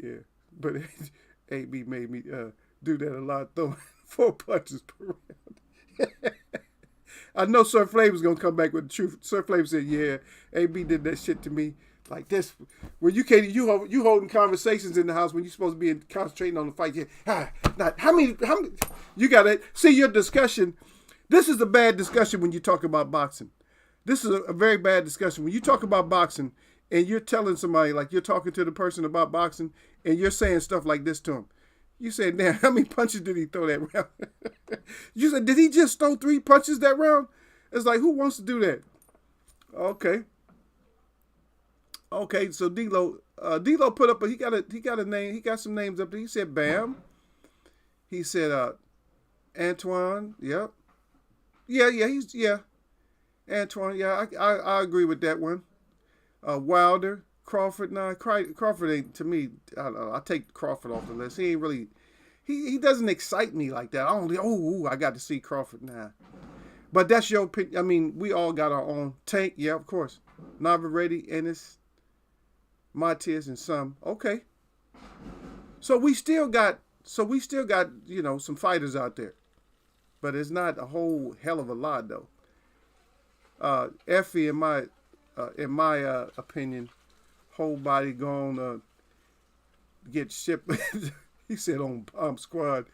Yeah. But AB made me do that a lot, throwing 4 punches per round. I know Sir Flav is going to come back with the truth. Sir Flav said, yeah, AB did that shit to me like this. Where you holding conversations in the house when you're supposed to be concentrating on the fight. Yeah. How many, you got to see your discussion. This is a bad discussion when you talk about boxing. This is a very bad discussion. When you talk about boxing and you're telling somebody, like you're talking to the person about boxing and you're saying stuff like this to him. You said, damn, how many punches did he throw that round? You said, did he just throw 3 punches that round? It's like, who wants to do that? Okay, so D-Lo put up, he got a name, he got some names up there. He said Bam. He said Antoine, yep. Yeah. Antoine, yeah, I agree with that one. Wilder, Crawford, Crawford ain't, to me, I don't know, I take Crawford off the list. He ain't really, he doesn't excite me like that. I got to see Crawford now. But that's your opinion. I mean, we all got our own. Tank, yeah, of course. Navarrete, Ennis, Matias, and some. Okay. So we still got So we still got, some fighters out there, but it's not a whole hell of a lot though. Effie, in my opinion, whole body gonna get shipped. He said on Bomb Squad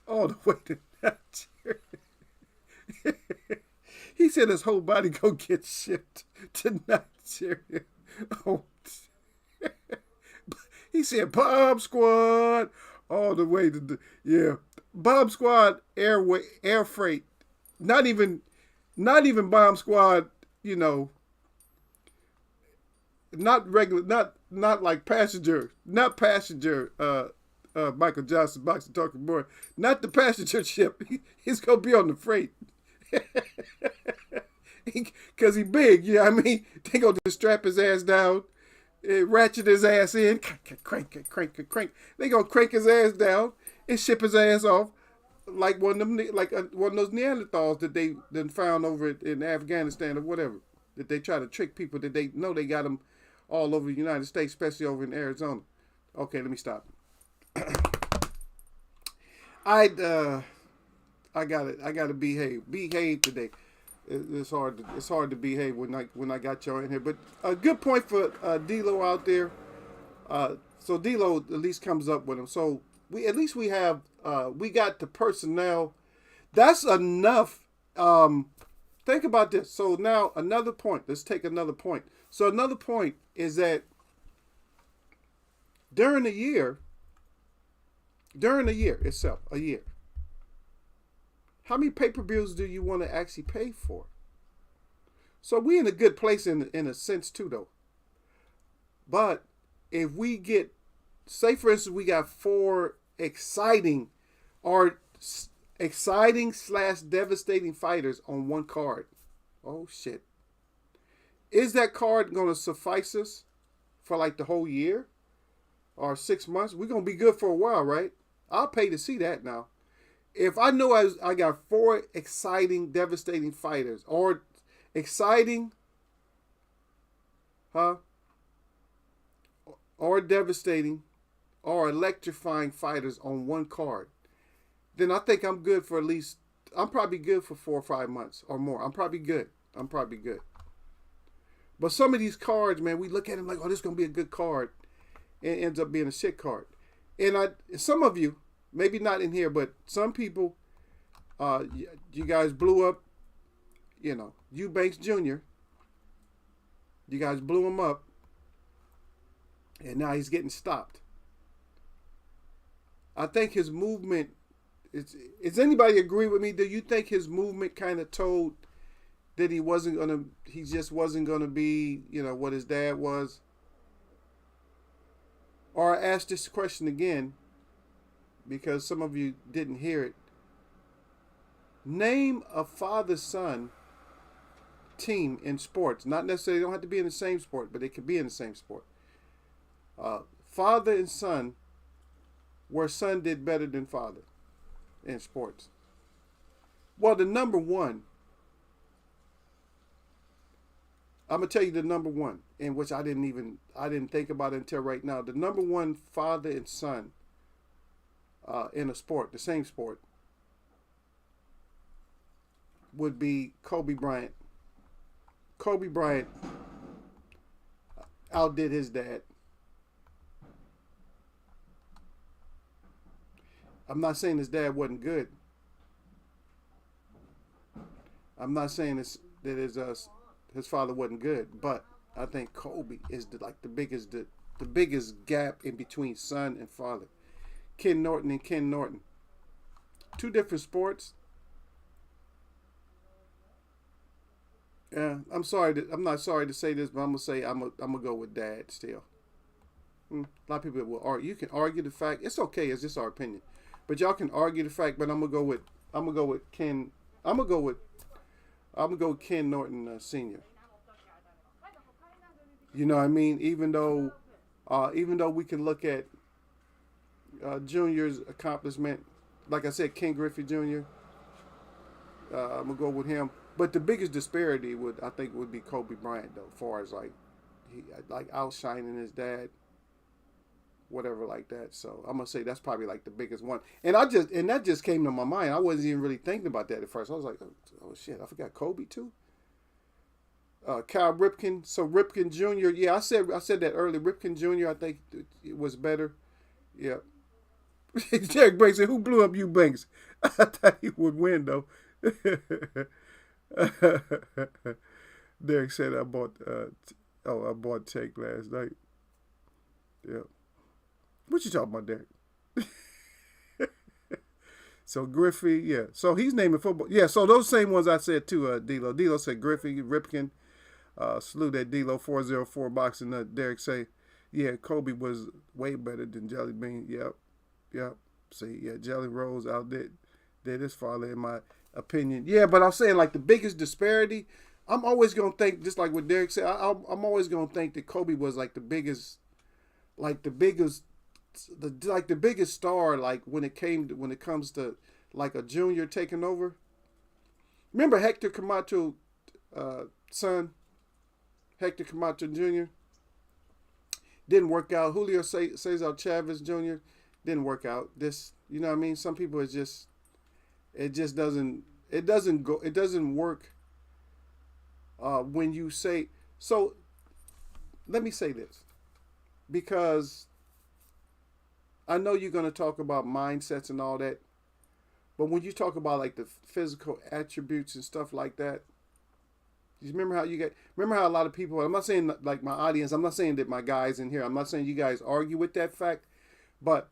all the way to Nigeria. He said his whole body gonna get shipped to Nigeria. Oh, he said Bomb Squad all the way to Bomb Squad air freight. Not even Bomb Squad. Not regular, not like passenger, not passenger. Michael Johnson, boxing talking boy, not the passenger ship. He's gonna be on the freight. Because he big, you know what I mean? They gonna just strap his ass down, ratchet his ass in, crank. They gonna crank his ass down and ship his ass off like one of those Neanderthals that they then found over in Afghanistan or whatever. That they try to trick people that they know they got them all over the United States, especially over in Arizona. Okay, let me stop. I gotta behave today. It's hard to behave when I got y'all in here. But a good point for D-Lo out there. So D-Lo at least comes up with him. So we have we got the personnel. That's enough. Think about this. So now another point. Let's take another point. So another point is that during the year itself, a year, how many pay-per-views do you want to actually pay for? So we in a good place in a sense too, though. But if we get, say for instance, we got 4 exciting / devastating fighters on one card. Oh shit. Is that card going to suffice us for like the whole year or 6 months? We're going to be good for a while, right? I'll pay to see that now. If I know I got 4 exciting, devastating fighters or exciting, or devastating or electrifying fighters on one card, then I think I'm good for I'm probably good for 4 or 5 months or more. I'm probably good. But some of these cards, man, we look at them like, oh, this is going to be a good card. And it ends up being a shit card. And some of you, maybe not in here, but some people, you guys blew up, Eubanks Jr. You guys blew him up. And now he's getting stopped. I think his movement, does anybody agree with me? Do you think his movement kind of told that he just wasn't going to be, what his dad was? Or I ask this question again, because some of you didn't hear it. Name a father-son team in sports. Not necessarily, they don't have to be in the same sport, but they could be in the same sport. Father and son, where son did better than father in sports. Well, the number one, I'm going to tell you the number one, in which I didn't think about it until right now. The number one father and son in a sport, the same sport, would be Kobe Bryant. Kobe Bryant outdid his dad. I'm not saying his dad wasn't good. I'm not saying that his father wasn't good, but I think Kobe is the biggest gap in between son and father. Ken Norton and Ken Norton. 2 different sports. Yeah, I'm not sorry to say this, but I'm gonna say I'm gonna go with dad still. A lot of people will argue. You can argue the fact. It's okay. It's just our opinion. But y'all can argue the fact. But I'm gonna go with Ken. I'm gonna go with Ken Norton Sr. You know what I mean? Even though we can look at Junior's accomplishment, like I said, Ken Griffey Jr. I'm gonna go with him. But the biggest disparity I think would be Kobe Bryant though, as far as he outshining his dad. whatever like that. So I'm gonna say that's probably like the biggest one. And that just came to my mind. I wasn't even really thinking about that at first. I was like, oh shit, I forgot Kobe too. Cal Ripken. So Ripken Jr. Yeah, I said that earlier. Ripken Jr. I think it was better. Yeah. Jack Banks said, "Who blew up you, Banks?" I thought he would win though. Derek said, "I bought Tank last night." Yeah. What you talking about, Derek? So Griffey, yeah. So he's naming football. Yeah. So those same ones I said too. D'Lo. D'Lo said Griffey, Ripken. Salute that D'Lo 404 boxing. Derek say, yeah, Kobe was way better than Jelly Bean. Yep. See, yeah, Jelly Rolls outdid his father in my opinion. Yeah, but I'm saying like the biggest disparity. I'm always gonna think just like what Derek said. I'm always gonna think that Kobe was like the biggest star. Like when it comes to like a junior taking over. Remember Hector Camacho, son. Hector Camacho Jr. didn't work out. Julio Cesar Chavez Jr. didn't work out. This, you know what I mean? Some people it doesn't work when you say. So let me say this, because I know you're going to talk about mindsets and all that, but when you talk about like the physical attributes and stuff like that, you remember how a lot of people, I'm not saying like my audience, I'm not saying that my guys in here, I'm not saying you guys argue with that fact, but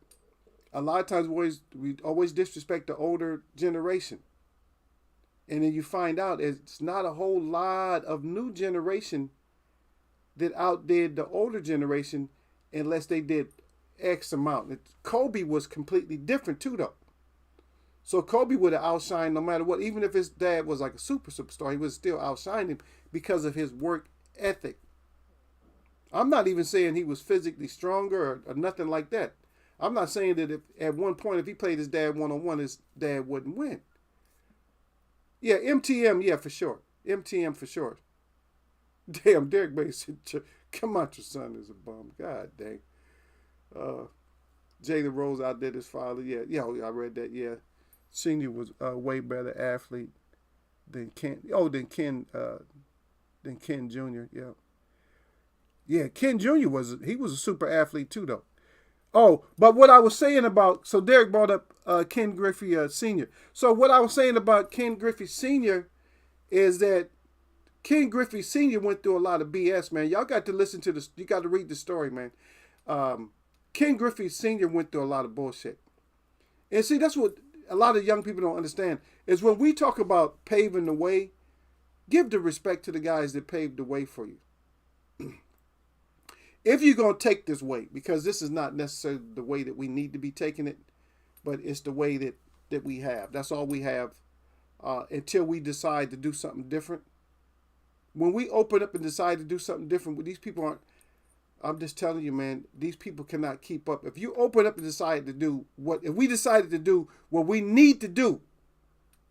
a lot of times we always disrespect the older generation. And then you find out it's not a whole lot of new generation that outdid the older generation unless they did X amount. Kobe was completely different too though. So Kobe would have outshined no matter what. Even if his dad was like a superstar, he would still outshine him because of his work ethic. I'm not even saying he was physically stronger or nothing like that. I'm not saying that if at one point if he played his dad one-on-one, his dad wouldn't win. Yeah, MTM, yeah, for sure. MTM for sure. Damn, Derek Bates said, come on, your son is a bum. God dang. Jalen Rose outdid his father. Yeah, I read that, yeah. Senior was a way better athlete than Ken. Than Ken Jr. Yeah. Ken Jr. was a super athlete too, though. Oh, but what I was saying about Derek brought up Ken Griffey Sr. So what I was saying about Ken Griffey Sr. is that Ken Griffey Sr. went through a lot of BS, man. Y'all got to listen to this. You got to read the story, man. Ken Griffey Sr. went through a lot of bullshit, and see that's what a lot of young people don't understand is when we talk about paving the way, give the respect to the guys that paved the way for you. If you're going to take this way, because this is not necessarily the way that we need to be taking it, but it's the way that we have. That's all we have until we decide to do something different. When we open up and decide to do something different, these people aren't, I'm just telling you, man, these people cannot keep up. If you open up and decide to do if we decided to do what we need to do,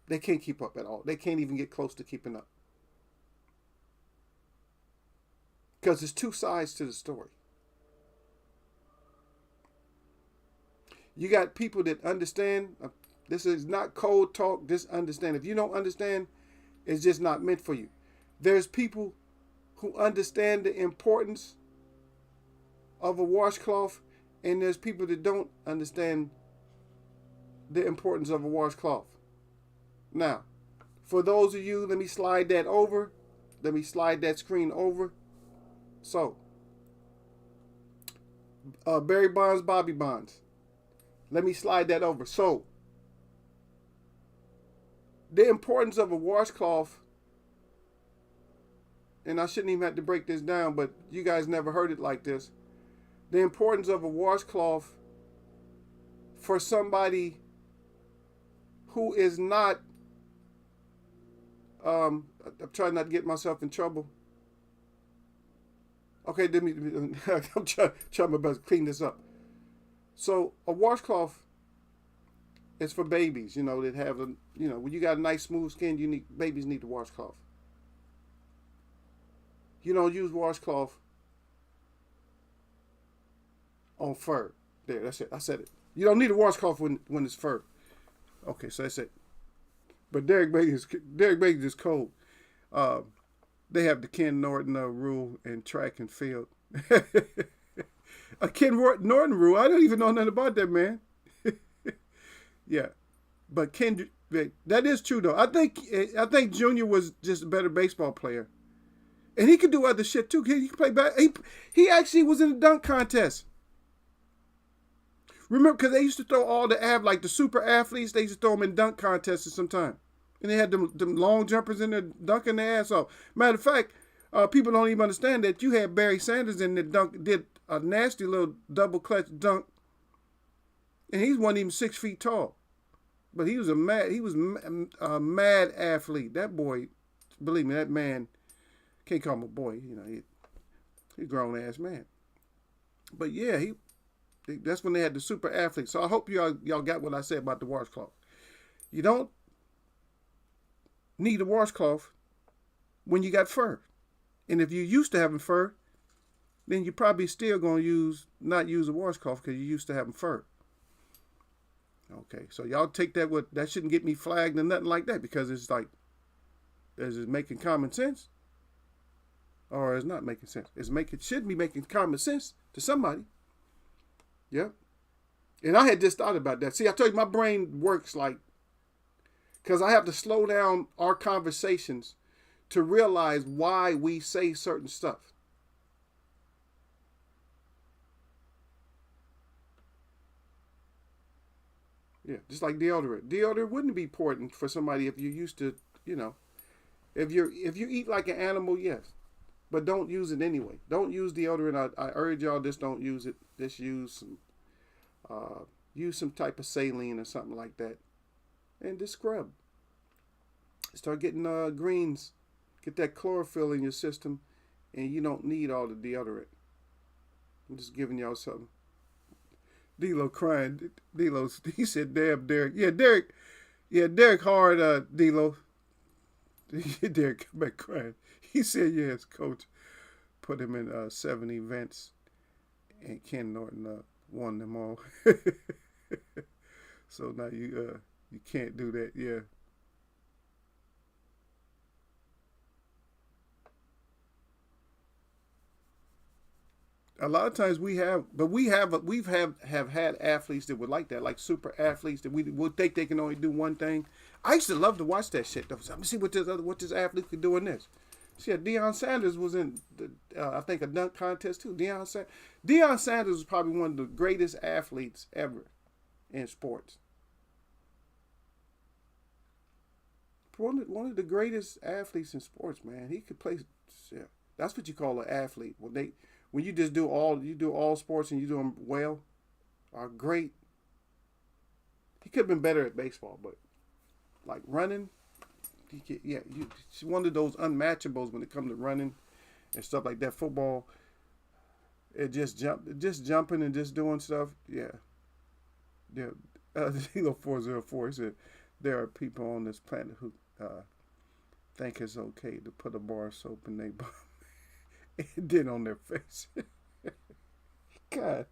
they can't keep up at all. They can't even get close to keeping up. Because there's two sides to the story. You got people that understand. This is not cold talk. Just understand. If you don't understand, it's just not meant for you. There's people who understand the importance of a washcloth, and there's people that don't understand the importance of a washcloth. Now, for those of you, let me slide that over. Let me slide that screen over. So, Barry Bonds, Bobby Bonds. Let me slide that over. So, the importance of a washcloth, and I shouldn't even have to break this down, but you guys never heard it like this. The importance of a washcloth for somebody who is not, I'm trying not to get myself in trouble. Okay, I'm trying my best to clean this up. So a washcloth is for babies, that have when you got a nice smooth skin, babies need the washcloth. You don't use washcloth on fur. There, that's it. I said it. You don't need a washcloth when it's fur. Okay, so that's it. But Derek Baker is cold. Uh, they have the Ken Norton rule in track and field. A Ken Norton rule. I don't even know nothing about that, man. Yeah, but Ken, that is true though. I think Junior was just a better baseball player, and he could do other shit too. He could play back. He actually was in a dunk contest. Remember, because they used to throw all like the super athletes, they used to throw them in dunk contests sometime. And they had them long jumpers in there dunking their ass off. Matter of fact, people don't even understand that you had Barry Sanders in there did a nasty little double clutch dunk. And he wasn't even 6 feet tall. But he was a mad athlete. That boy, believe me, that man, can't call him a boy, he's a grown ass man. But yeah, that's when they had the super athletes. So I hope y'all got what I said about the washcloth. You don't need a washcloth when you got fur. And if you're used to having fur, then you're probably still going to not use a washcloth because you're used to having fur. Okay, so y'all take that that shouldn't get me flagged or nothing like that, because it's like, is it making common sense? Or is it not making sense? It should be making common sense to somebody. Yep. And I had just thought about that. See, I told you my brain works like, because I have to slow down our conversations to realize why we say certain stuff. Yeah, just like deodorant. Deodorant wouldn't be important for somebody if you're used to, if you eat like an animal, yes. But don't use it anyway. Don't use deodorant. I urge y'all, just don't use it. Just use some type of saline or something like that, and just scrub. Start getting greens. Get that chlorophyll in your system, and you don't need all the deodorant. I'm just giving y'all something. D-Lo crying. D-Lo, he said, "Damn, Derek." Yeah, Derek. Yeah, Derek hard. D-Lo. Derek come back crying. He said, "Yes, coach." Put him in 7 events, and Ken Norton won them all. So now you can't do that. Yeah. A lot of times we've had athletes that were like that, like super athletes that we would think they can only do one thing. I used to love to watch that shit though. Let me see what this athlete could do in this. See, Deion Sanders was in I think a dunk contest too. Deion Sanders was probably one of the greatest athletes ever in sports. One of the greatest athletes in sports, man. He could play. Yeah, that's what you call an athlete. When you just do all sports and you do them well, are great. He could have been better at baseball, but like running, he's one of those unmatchables when it comes to running and stuff like that. Football, just jumping and just doing stuff. Yeah. 404 said there are people on this planet who think it's okay to put a bar of soap in their bum and then on their face. God,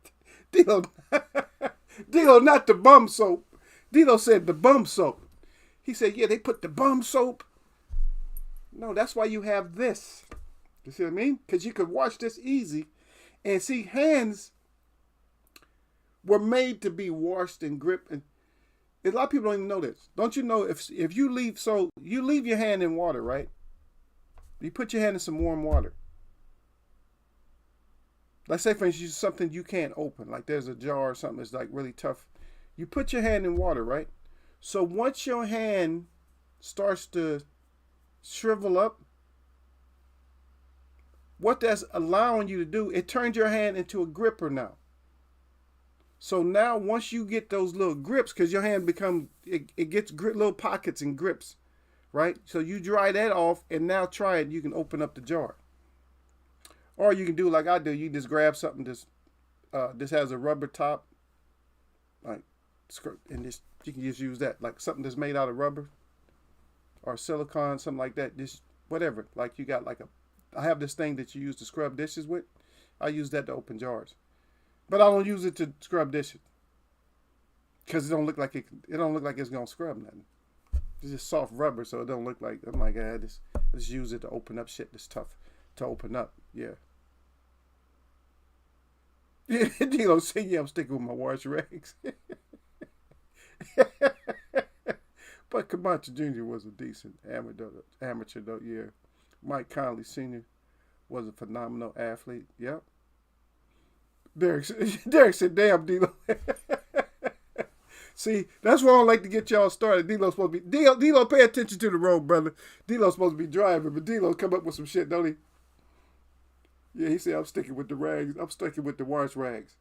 Dilo, not the bum soap. Dilo said the bum soap. He said, yeah, they put the bum soap. No, that's why you have this. You see what I mean? Because you could wash this easy. And see, hands were made to be washed and gripped. And a lot of people don't even know this. Don't you know if you leave your hand in water, right? You put your hand in some warm water. Let's say, for instance, something you can't open. Like there's a jar or something that's like really tough. You put your hand in water, right? So once your hand starts to shrivel up, what that's allowing you to do, it turns your hand into a gripper now. So now once you get those little grips, because your hand it gets little pockets and grips, right? So you dry that off and now try it. You can open up the jar. Or you can do like I do. You just grab something this has a rubber top, like, and you can just use that, like something that's made out of rubber or silicone, something like that. Just whatever. Like you got I have this thing that you use to scrub dishes with. I use that to open jars. But I don't use it to scrub dishes because it don't look like it don't look like it's gonna scrub nothing. It's just soft rubber, so it don't look like. I'm like, just use it to open up shit that's tough to open up. Yeah. Yeah, Dilo said, yeah, I'm sticking with my wash rags. But Camacho Jr. was a decent amateur though, yeah. Mike Conley Sr. was a phenomenal athlete. Yep. Derek said, damn, Dilo. See, that's why I don't like to get y'all started. D-Lo's supposed to be... D-Lo, pay attention to the road, brother. D-Lo's supposed to be driving, but D-Lo come up with some shit, don't he? Yeah, he said, I'm sticking with the rags. I'm sticking with the wash rags.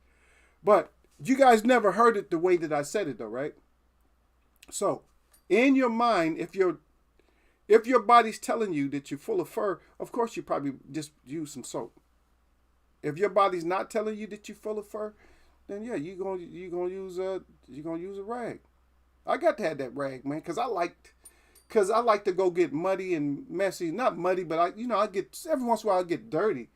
But you guys never heard it the way that I said it, though, right? So, in your mind, if your body's telling you that you're full of fur, of course you probably just use some soap. If your body's not telling you that you're full of fur, then yeah, you're gonna use a rag. I got to have that rag, man, because I like to go get muddy and messy. Not muddy, but I get every once in a while I get dirty,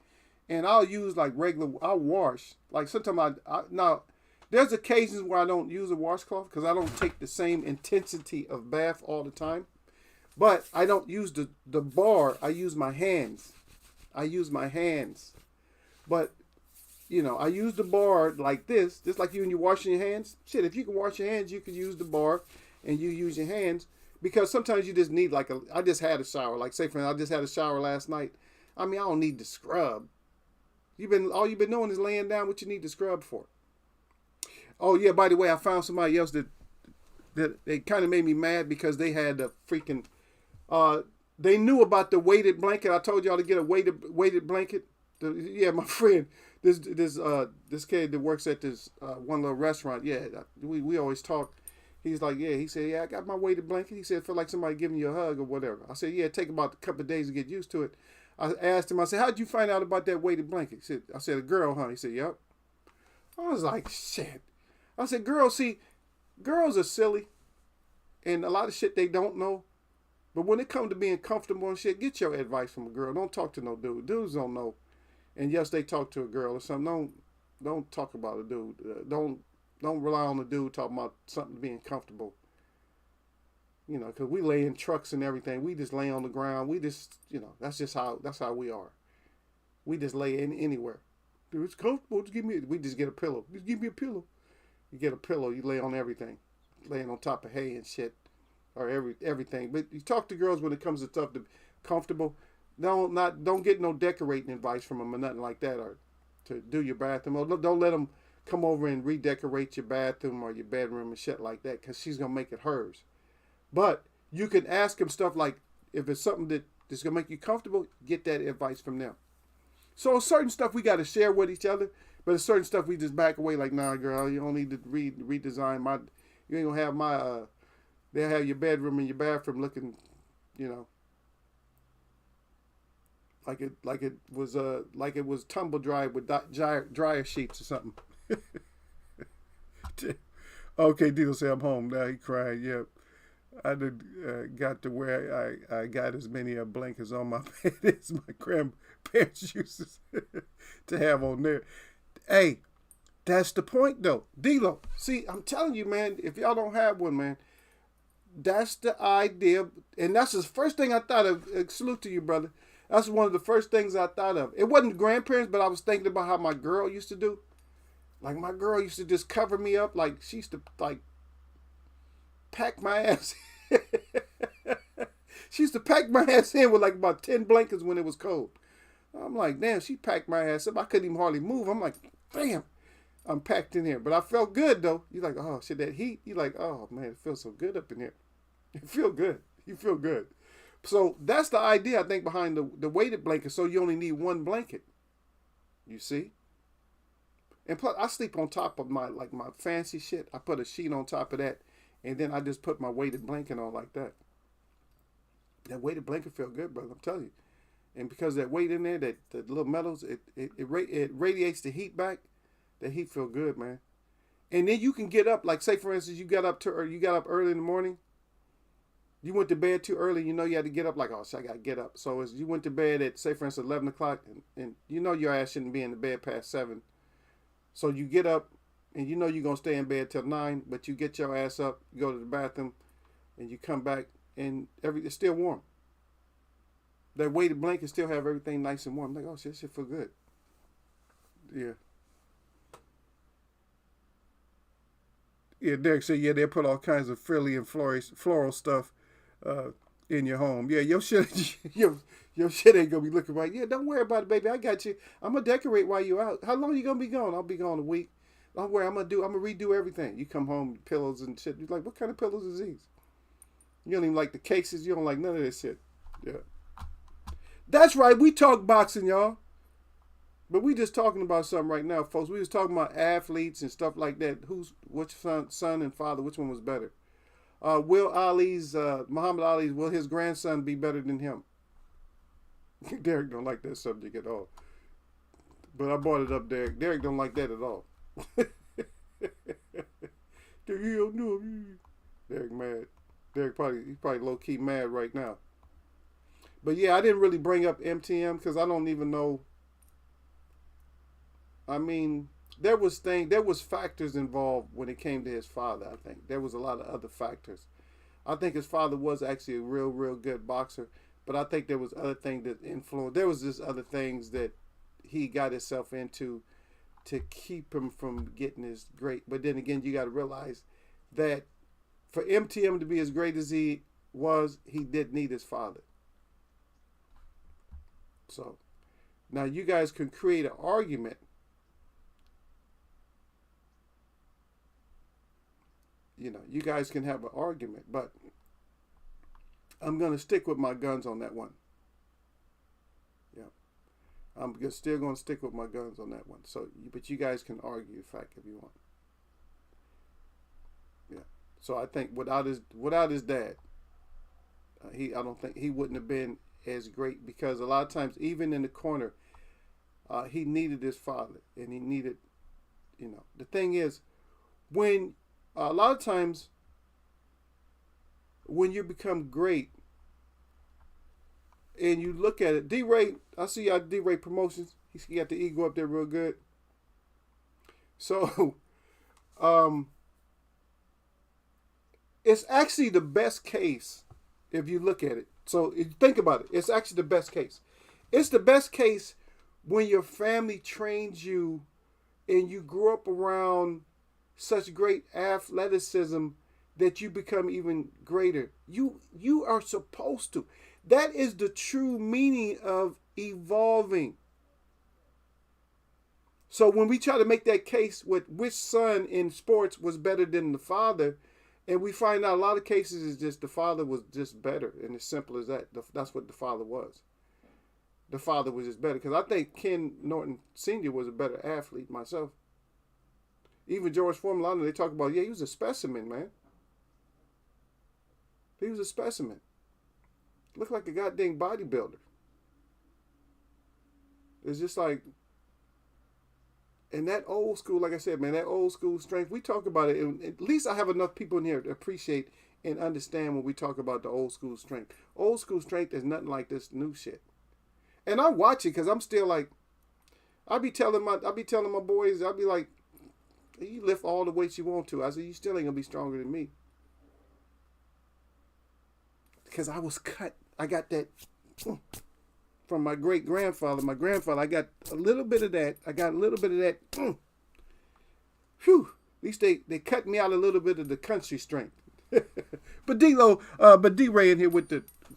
and I'll use like regular. I'll wash. Like sometimes now there's occasions where I don't use a washcloth because I don't take the same intensity of bath all the time. But I don't use the bar. I use my hands. But I use the bar like this, just like you when you're washing your hands. Shit, if you can wash your hands, you can use the bar and you use your hands because sometimes you just need I just had a shower. Like say for instance, I just had a shower last night. I mean, I don't need to scrub. All you've been doing is laying down what you need to scrub for. Oh yeah, by the way, I found somebody else that they kind of made me mad because they had a freaking they knew about the weighted blanket. I told y'all to get a weighted blanket. My friend, this kid that works at this one little restaurant. Yeah, we always talk. He's like, yeah. He said, yeah, I got my weighted blanket. He said, feel like somebody giving you a hug or whatever. I said, yeah, it take about a couple of days to get used to it. I asked him, I said, how'd you find out about that weighted blanket? I said, a girl, huh? He said, yep. I was like, shit. I said, girls are silly, and a lot of shit they don't know. But when it comes to being comfortable and shit, get your advice from a girl. Don't talk to no dude. Dudes don't know. And yes, they talk to a girl or something. Don't talk about a dude. Don't rely on the dude talking about something being comfortable. Because we lay in trucks and everything. We just lay on the ground. We just, that's how we are. We just lay in anywhere. Dude, it's comfortable. We just get a pillow. Just give me a pillow. You get a pillow. You lay on everything. Laying on top of hay and shit. Or everything. But you talk to girls when it comes to stuff to comfortable. Don't get no decorating advice from them or nothing like that, or to do your bathroom. Or don't let them come over and redecorate your bathroom or your bedroom and shit like that, because she's gonna make it hers. But you can ask them stuff like, if it's something that's gonna make you comfortable, get that advice from them. So certain stuff we got to share with each other, but there's certain stuff we just back away. Like, nah, girl, you don't need to redesign my. You ain't gonna have my. They'll have your bedroom and your bathroom looking, like it was tumble dried with dryer sheets or something. Okay, Dino say I'm home now. He cried. Yep, I got to where I got as many blankets on my bed as my grandparents used to have on there. Hey, that's the point though, Dilo. See, I'm telling you, man. If y'all don't have one, man. That's the idea, and that's the first thing I thought of. Salute to you, brother. That's one of the first things I thought of. It wasn't grandparents, but I was thinking about how my girl used to do. Like, my girl used to just cover me up. Like, she used to, pack my ass. She used to pack my ass in with, about 10 blankets when it was cold. I'm like, damn, she packed my ass up. I couldn't even hardly move. I'm like, damn, I'm packed in here. But I felt good, though. You're like, oh, shit, that heat. You're like, oh, man, it feels so good up in here. You feel good. You feel good. So that's the idea, I think, behind the weighted blanket. So you only need one blanket. You see? And plus, I sleep on top of my fancy shit. I put a sheet on top of that. And then I just put my weighted blanket on like that. That weighted blanket feel good, brother. I'm telling you. And because that weight in there, the little metals, it radiates the heat back. That heat feel good, man. And then you can get up, like say for instance, you got up early in the morning. You went to bed too early, you had to get up like, oh, shit, I got to get up. So as you went to bed at, say for instance, 11 o'clock, and your ass shouldn't be in the bed past 7. So you get up and you know you're gonna stay in bed till 9, but you get your ass up, you go to the bathroom, and you come back and it's still warm. That weighted blanket still have everything nice and warm. I'm like, oh shit, this shit feel good. Yeah. Yeah, Derek said, yeah, they put all kinds of frilly and floral stuff uh, in your home. Yeah, your shit, your shit ain't gonna be looking right. Yeah, don't worry about it, baby. I got you. I'm gonna decorate while you out. How long you gonna be gone? I'll be gone a week. Don't worry. I'm gonna redo everything. You come home, pillows and shit. You're like, what kind of pillows is these? You don't even like the cases. You don't like none of this shit. Yeah, that's right. We talk boxing, y'all. But we just talking about something right now, folks. We was talking about athletes and stuff like that. Which son and father, which one was better? Muhammad Ali's, will his grandson be better than him? Derek don't like that subject at all. But I brought it up, Derek. Derek don't like that at all. Derek mad. Derek he's probably low key mad right now. But yeah, I didn't really bring up MTM because I don't even know. I mean, there was factors involved when it came to his father. I think there was a lot of other factors. I think his father was actually a real good boxer, but I think there was other things that influenced. There was just other things that he got himself into to keep him from getting as great. But then again, you got to realize that for MTM to be as great as he was, he did need his father. So now you guys can create an argument. You know, you guys can have an argument, but I'm going to stick with my guns on that one. Yeah. I'm still going to stick with my guns on that one. So, but you guys can argue the fact if you want. Yeah. So I think without his dad, I don't think he wouldn't have been as great, because a lot of times, even in the corner, he needed his father, and he needed, the thing is, when a lot of times when you become great and you look at it, D-Ray, I see y'all D-Ray Promotions. He got the ego up there real good. So, it's actually the best case if you look at it. So, if you think about it, it's actually the best case. It's the best case when your family trains you and you grew up around such great athleticism that you become even greater. You are supposed to. That is the true meaning of evolving. So when we try to make that case with which son in sports was better than the father, and we find out a lot of cases is just the father was just better, and as simple as that. That's what the father was. The father was just better, because I think Ken Norton Sr. was a better athlete myself. Even George Foreman, they talk about, he was a specimen, man. He was a specimen. Looked like a goddamn bodybuilder. It's just like, and that old school, like I said, man, that old school strength, we talk about it, and at least I have enough people in here to appreciate and understand when we talk about the old school strength. Old school strength is nothing like this new shit. And I watch it because I'm still like, I be telling my boys, I'll be like, you lift all the weights you want to. I said, you still ain't gonna be stronger than me. Because I was cut. I got that from my great grandfather. My grandfather, I got a little bit of that. Whew. At least they cut me out a little bit of the country strength. But D-Ray in here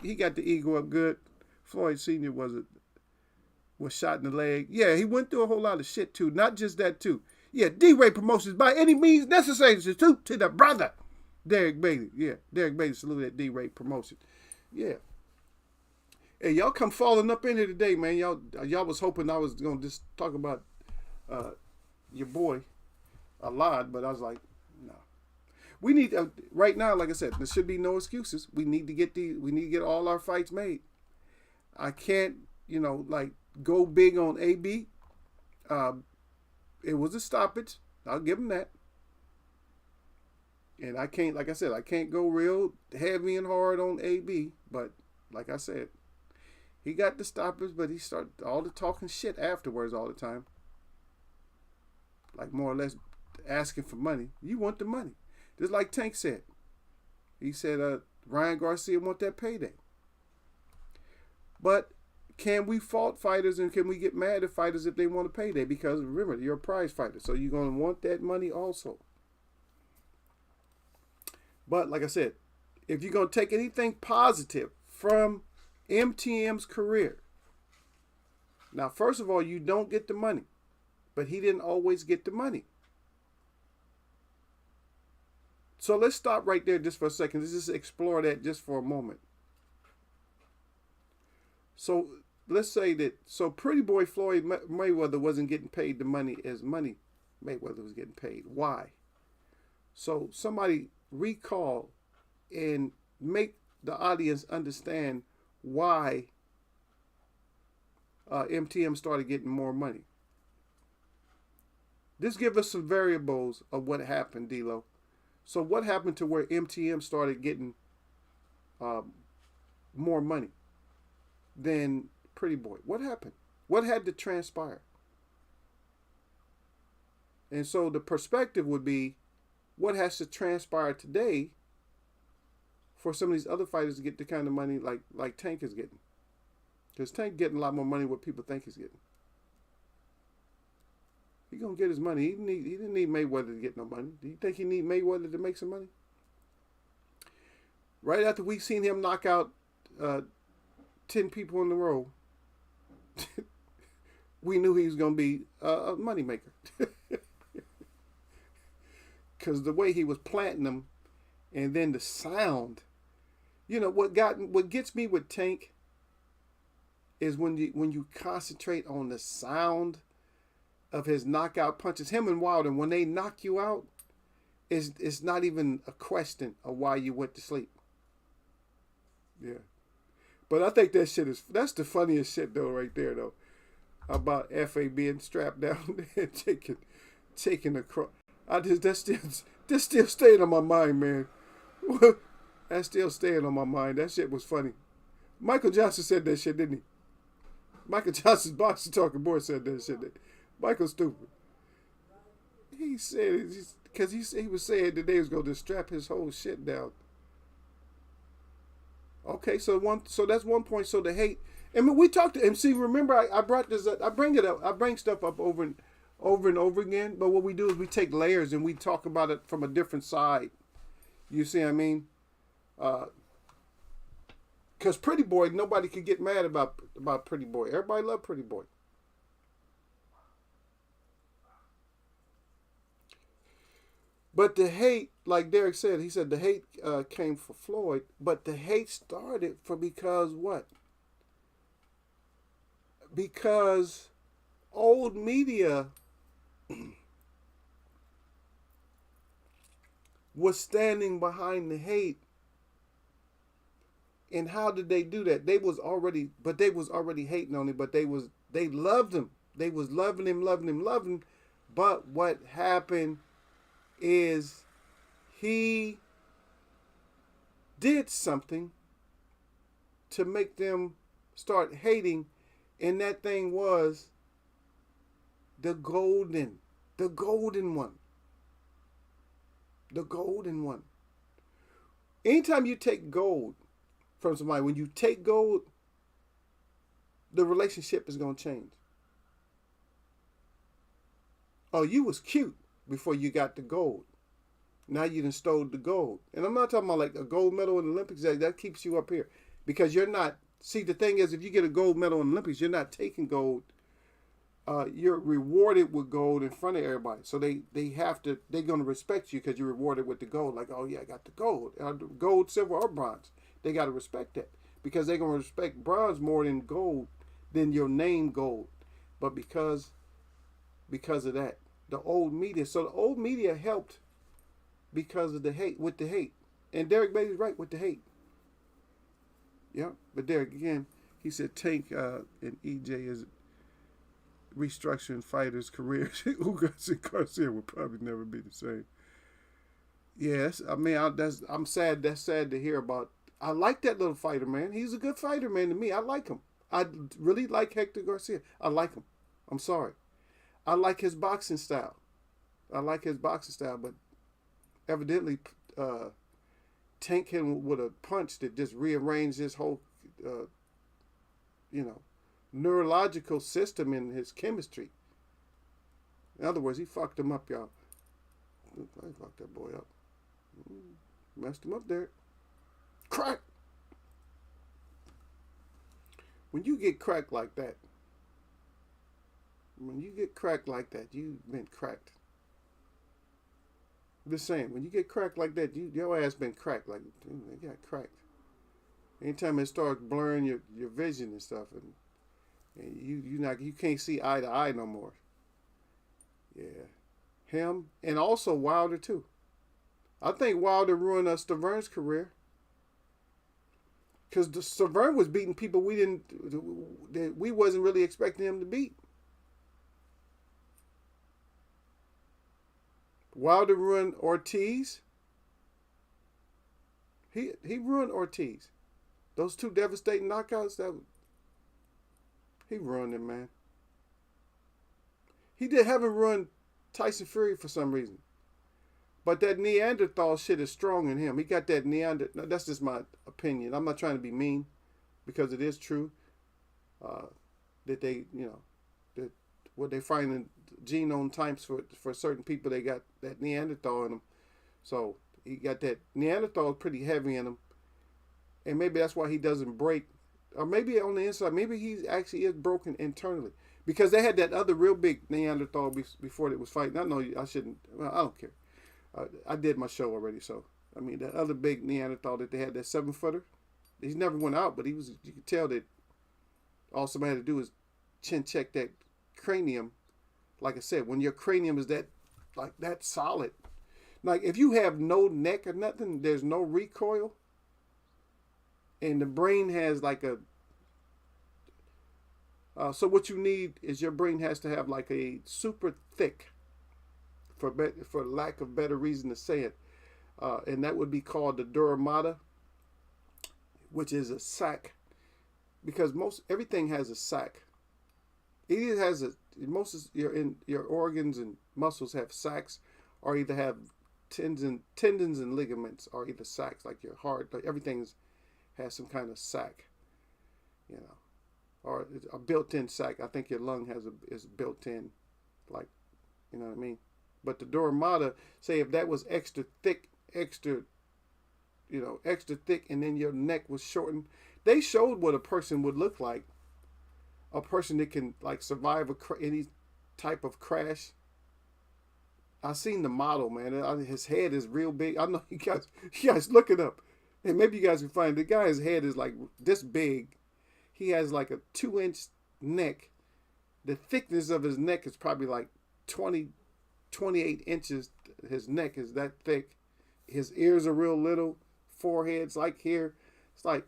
he got the ego up good. Floyd Sr. was shot in the leg. Yeah, he went through a whole lot of shit too. Not just that too. Yeah, D-Ray Promotions, by any means necessary, salute to the brother, Derek Bailey. Yeah, Derek Bailey, salute at D-Ray Promotion. Yeah. Hey, y'all come falling up in here today, man. Y'all was hoping I was going to just talk about your boy a lot, but I was like, no. We need, right now, like I said, there should be no excuses. We need to get all our fights made. I can't, go big on AB. It was a stoppage. I'll give him that. And I can't, like I said, I can't go real heavy and hard on AB. But like I said, he got the stoppage, but he started all the talking shit afterwards all the time. like more or less asking for money. You want the money. Just like Tank said. He said Ryan Garcia want that payday. But can we fault fighters and can we get mad at fighters if they want a payday? Because remember, you're a prize fighter, so you're going to want that money also. But like I said, if you're going to take anything positive from MTM's career, now, first of all, you don't get the money, but he didn't always get the money. So let's stop right there just for a second. Let's just explore that just for a moment. So let's say that, so Pretty Boy Floyd Mayweather wasn't getting paid the money as money Mayweather was getting paid. Why? So somebody recall and make the audience understand why MTM started getting more money. Just give us some variables of what happened, D-Lo. So what happened to where MTM started getting more money than Pretty Boy? What happened? What had to transpire? And so the perspective would be, what has to transpire today for some of these other fighters to get the kind of money like Tank is getting? Because Tank getting a lot more money than what people think he's getting. He gonna get his money. He didn't need Mayweather to get no money. Do you think he need Mayweather to make some money? Right after we seen him knock out 10 people in a row, we knew he was gonna be a moneymaker. Because the way he was planting them, and then the sound, what gets me with Tank is when you concentrate on the sound of his knockout punches. Him and Wilder, when they knock you out, it's not even a question of why you went to sleep. Yeah. But I think that's the funniest shit though, right there though, about FA being strapped down and taking a cross. That's still staying on my mind, man. That's still staying on my mind. That shit was funny. Michael Johnson said that shit, didn't he? Michael Johnson's boxing talking boy said that shit. Michael's stupid. He said, because he was saying that they was going to strap his whole shit down. Okay, so that's one point. So the hate, I mean, we talked to him. See, remember, I brought this up. I bring it up. I bring stuff up over and over again. But what we do is we take layers and we talk about it from a different side. You see what I mean? Because Pretty Boy, nobody could get mad about Pretty Boy. Everybody loved Pretty Boy. But the hate, like Derek said, he said the hate came for Floyd, but the hate started because what? Because old media was standing behind the hate. And how did they do that? They was already hating on him, but they loved him. They was loving him. But what happened is he did something to make them start hating, and that thing was the golden one. The golden one. Anytime you take gold from somebody, when you take gold, the relationship is going to change. Oh, you was cute before you got the gold. Now you done stole the gold. And I'm not talking about like a gold medal in the Olympics. That keeps you up here. Because you're not, see, the thing is, if you get a gold medal in the Olympics, you're not taking gold. You're rewarded with gold in front of everybody. So they're going to respect you because you're rewarded with the gold. Like, oh yeah, I got the gold. Gold, silver, or bronze. They got to respect that. Because they're going to respect bronze more than gold, than your name gold. But because of that, the old media. So the old media helped because of the hate, with the hate. And Derek Bailey's right with the hate. Yeah, but Derek, again, he said Tank and EJ is restructuring fighters' careers. Ugas and Garcia will probably never be the same. Yes, I mean, I'm sad. That's sad to hear about. I like that little fighter, man. He's a good fighter, man, to me. I like him. I really like Hector Garcia. I like him. I'm sorry. I like his boxing style. I like his boxing style, but evidently Tank him with a punch that just rearranged his whole, you know, neurological system in his chemistry. In other words, he fucked him up, y'all. I fucked that boy up. Messed him up there. Crack. When you get cracked like that, you've been cracked. I'm just saying, when you get cracked like that, your ass been cracked. Like, dude, they got cracked. Anytime it starts blurring your vision and stuff, and you can't see eye to eye no more. Yeah, him and also Wilder too. I think Wilder ruined Staverne's career because Staverne was beating people we wasn't really expecting him to beat. Wilder ruined Ortiz. He ruined Ortiz. Those two devastating knockouts, he ruined him, man. He haven't ruined Tyson Fury for some reason. But that Neanderthal shit is strong in him. He got that Neanderthal. That's just my opinion. I'm not trying to be mean because it is true that they, that what they find in genome types for certain people, they got that Neanderthal in them. So he got that Neanderthal pretty heavy in him. And maybe that's why he doesn't break. Or maybe on the inside, maybe he actually is broken internally. Because they had that other real big Neanderthal before they was fighting. I know I shouldn't. Well, I don't care. I did my show already, so I mean that other big Neanderthal that they had, that 7-footer. He never went out, but he was. You could tell that all somebody had to do is chin check that cranium. Like I said, when your cranium is that solid, like if you have no neck or nothing, there's no recoil, and the brain has like a. So what you need is your brain has to have like a super thick, for lack of better reason to say it, and that would be called the dura mater, which is a sac, because everything has a sac. It either has most of your organs and muscles have sacs, or either have tendons and ligaments, or either sacs, like your heart. Like everything has some kind of sac, or a built-in sac. I think your lung is built-in, like, you know what I mean. But the dura mater, say if that was extra thick, extra thick, and then your neck was shortened, they showed what a person would look like. A person that can like survive any type of crash. I seen the model, man. His head is real big. I know you guys look it up, and maybe you guys can find the guy's head is like this big. He has like a 2-inch neck. The thickness of his neck is probably like 28 inches. His neck is that thick. His ears are real little. Forehead's like here. It's like,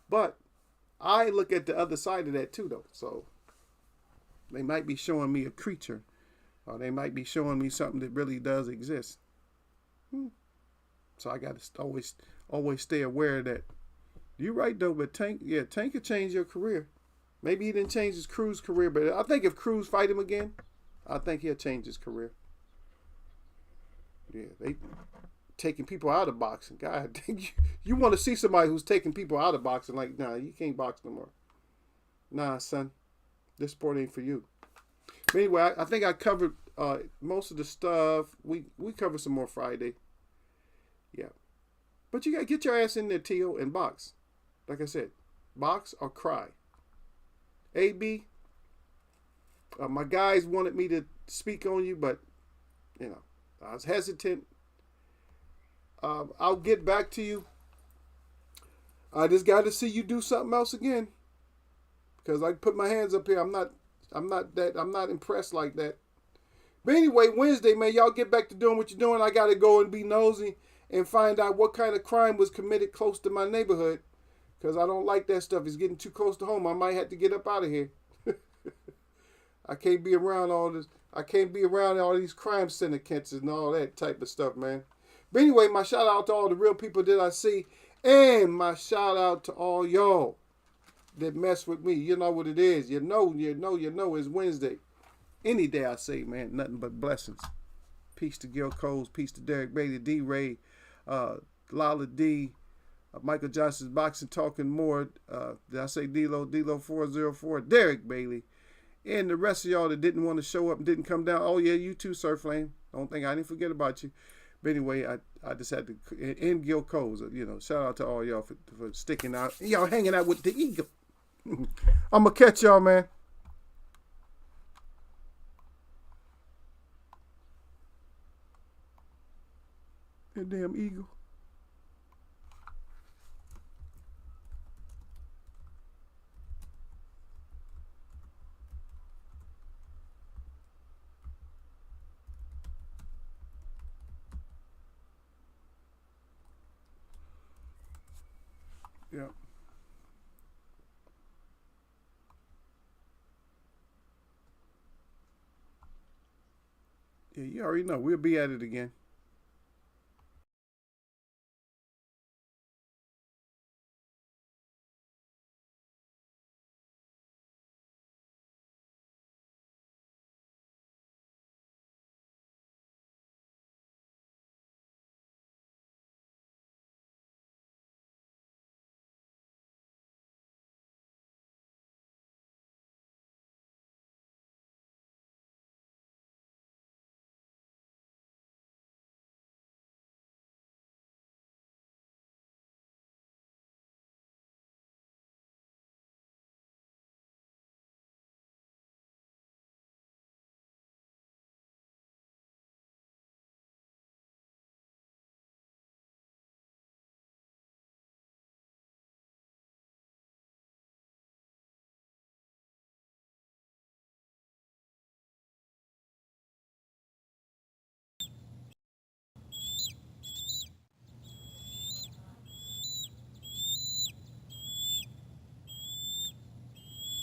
but I look at the other side of that too, though. So they might be showing me a creature, or they might be showing me something that really does exist. So I got to always stay aware of that. You're right though, but Tank could change your career. Maybe he didn't change his Cruz career, but I think if Cruz fight him again, I think he'll change his career. Yeah, they taking people out of boxing. God, you want to see somebody who's taking people out of boxing? Like, nah, you can't box no more. Nah, son, this sport ain't for you. But anyway, I think I covered most of the stuff. We covered some more Friday. Yeah, but you gotta get your ass in there, Tio, and box. Like I said, box or cry. AB, my guys wanted me to speak on you, but I was hesitant. I'll get back to you. I just got to see you do something else again, because I put my hands up here. I'm not impressed like that. But anyway, Wednesday, man, y'all get back to doing what you're doing. I got to go and be nosy and find out what kind of crime was committed close to my neighborhood, because I don't like that stuff. It's getting too close to home. I might have to get up out of here. I can't be around all this. I can't be around all these crime syndicates and all that type of stuff, man. But anyway, my shout out to all the real people that I see, and my shout out to all y'all that mess with me. You know what it is. You know it's Wednesday. Any day I say, man, nothing but blessings. Peace to Gil Coles, peace to Derek Bailey, D. Ray, Lala D, Michael Johnson's Boxing Talking More. Did I say D-Lo? D-Lo 404, Derek Bailey. And the rest of y'all that didn't want to show up and didn't come down. Oh, yeah, you too, Sir Flame. Don't think I didn't forget about you. But anyway, I just had to, and Gil Coles, shout out to all y'all for sticking out. Y'all hanging out with the eagle. I'm going to catch y'all, man. That damn eagle. Yeah. Yeah, you already know. We'll be at it again.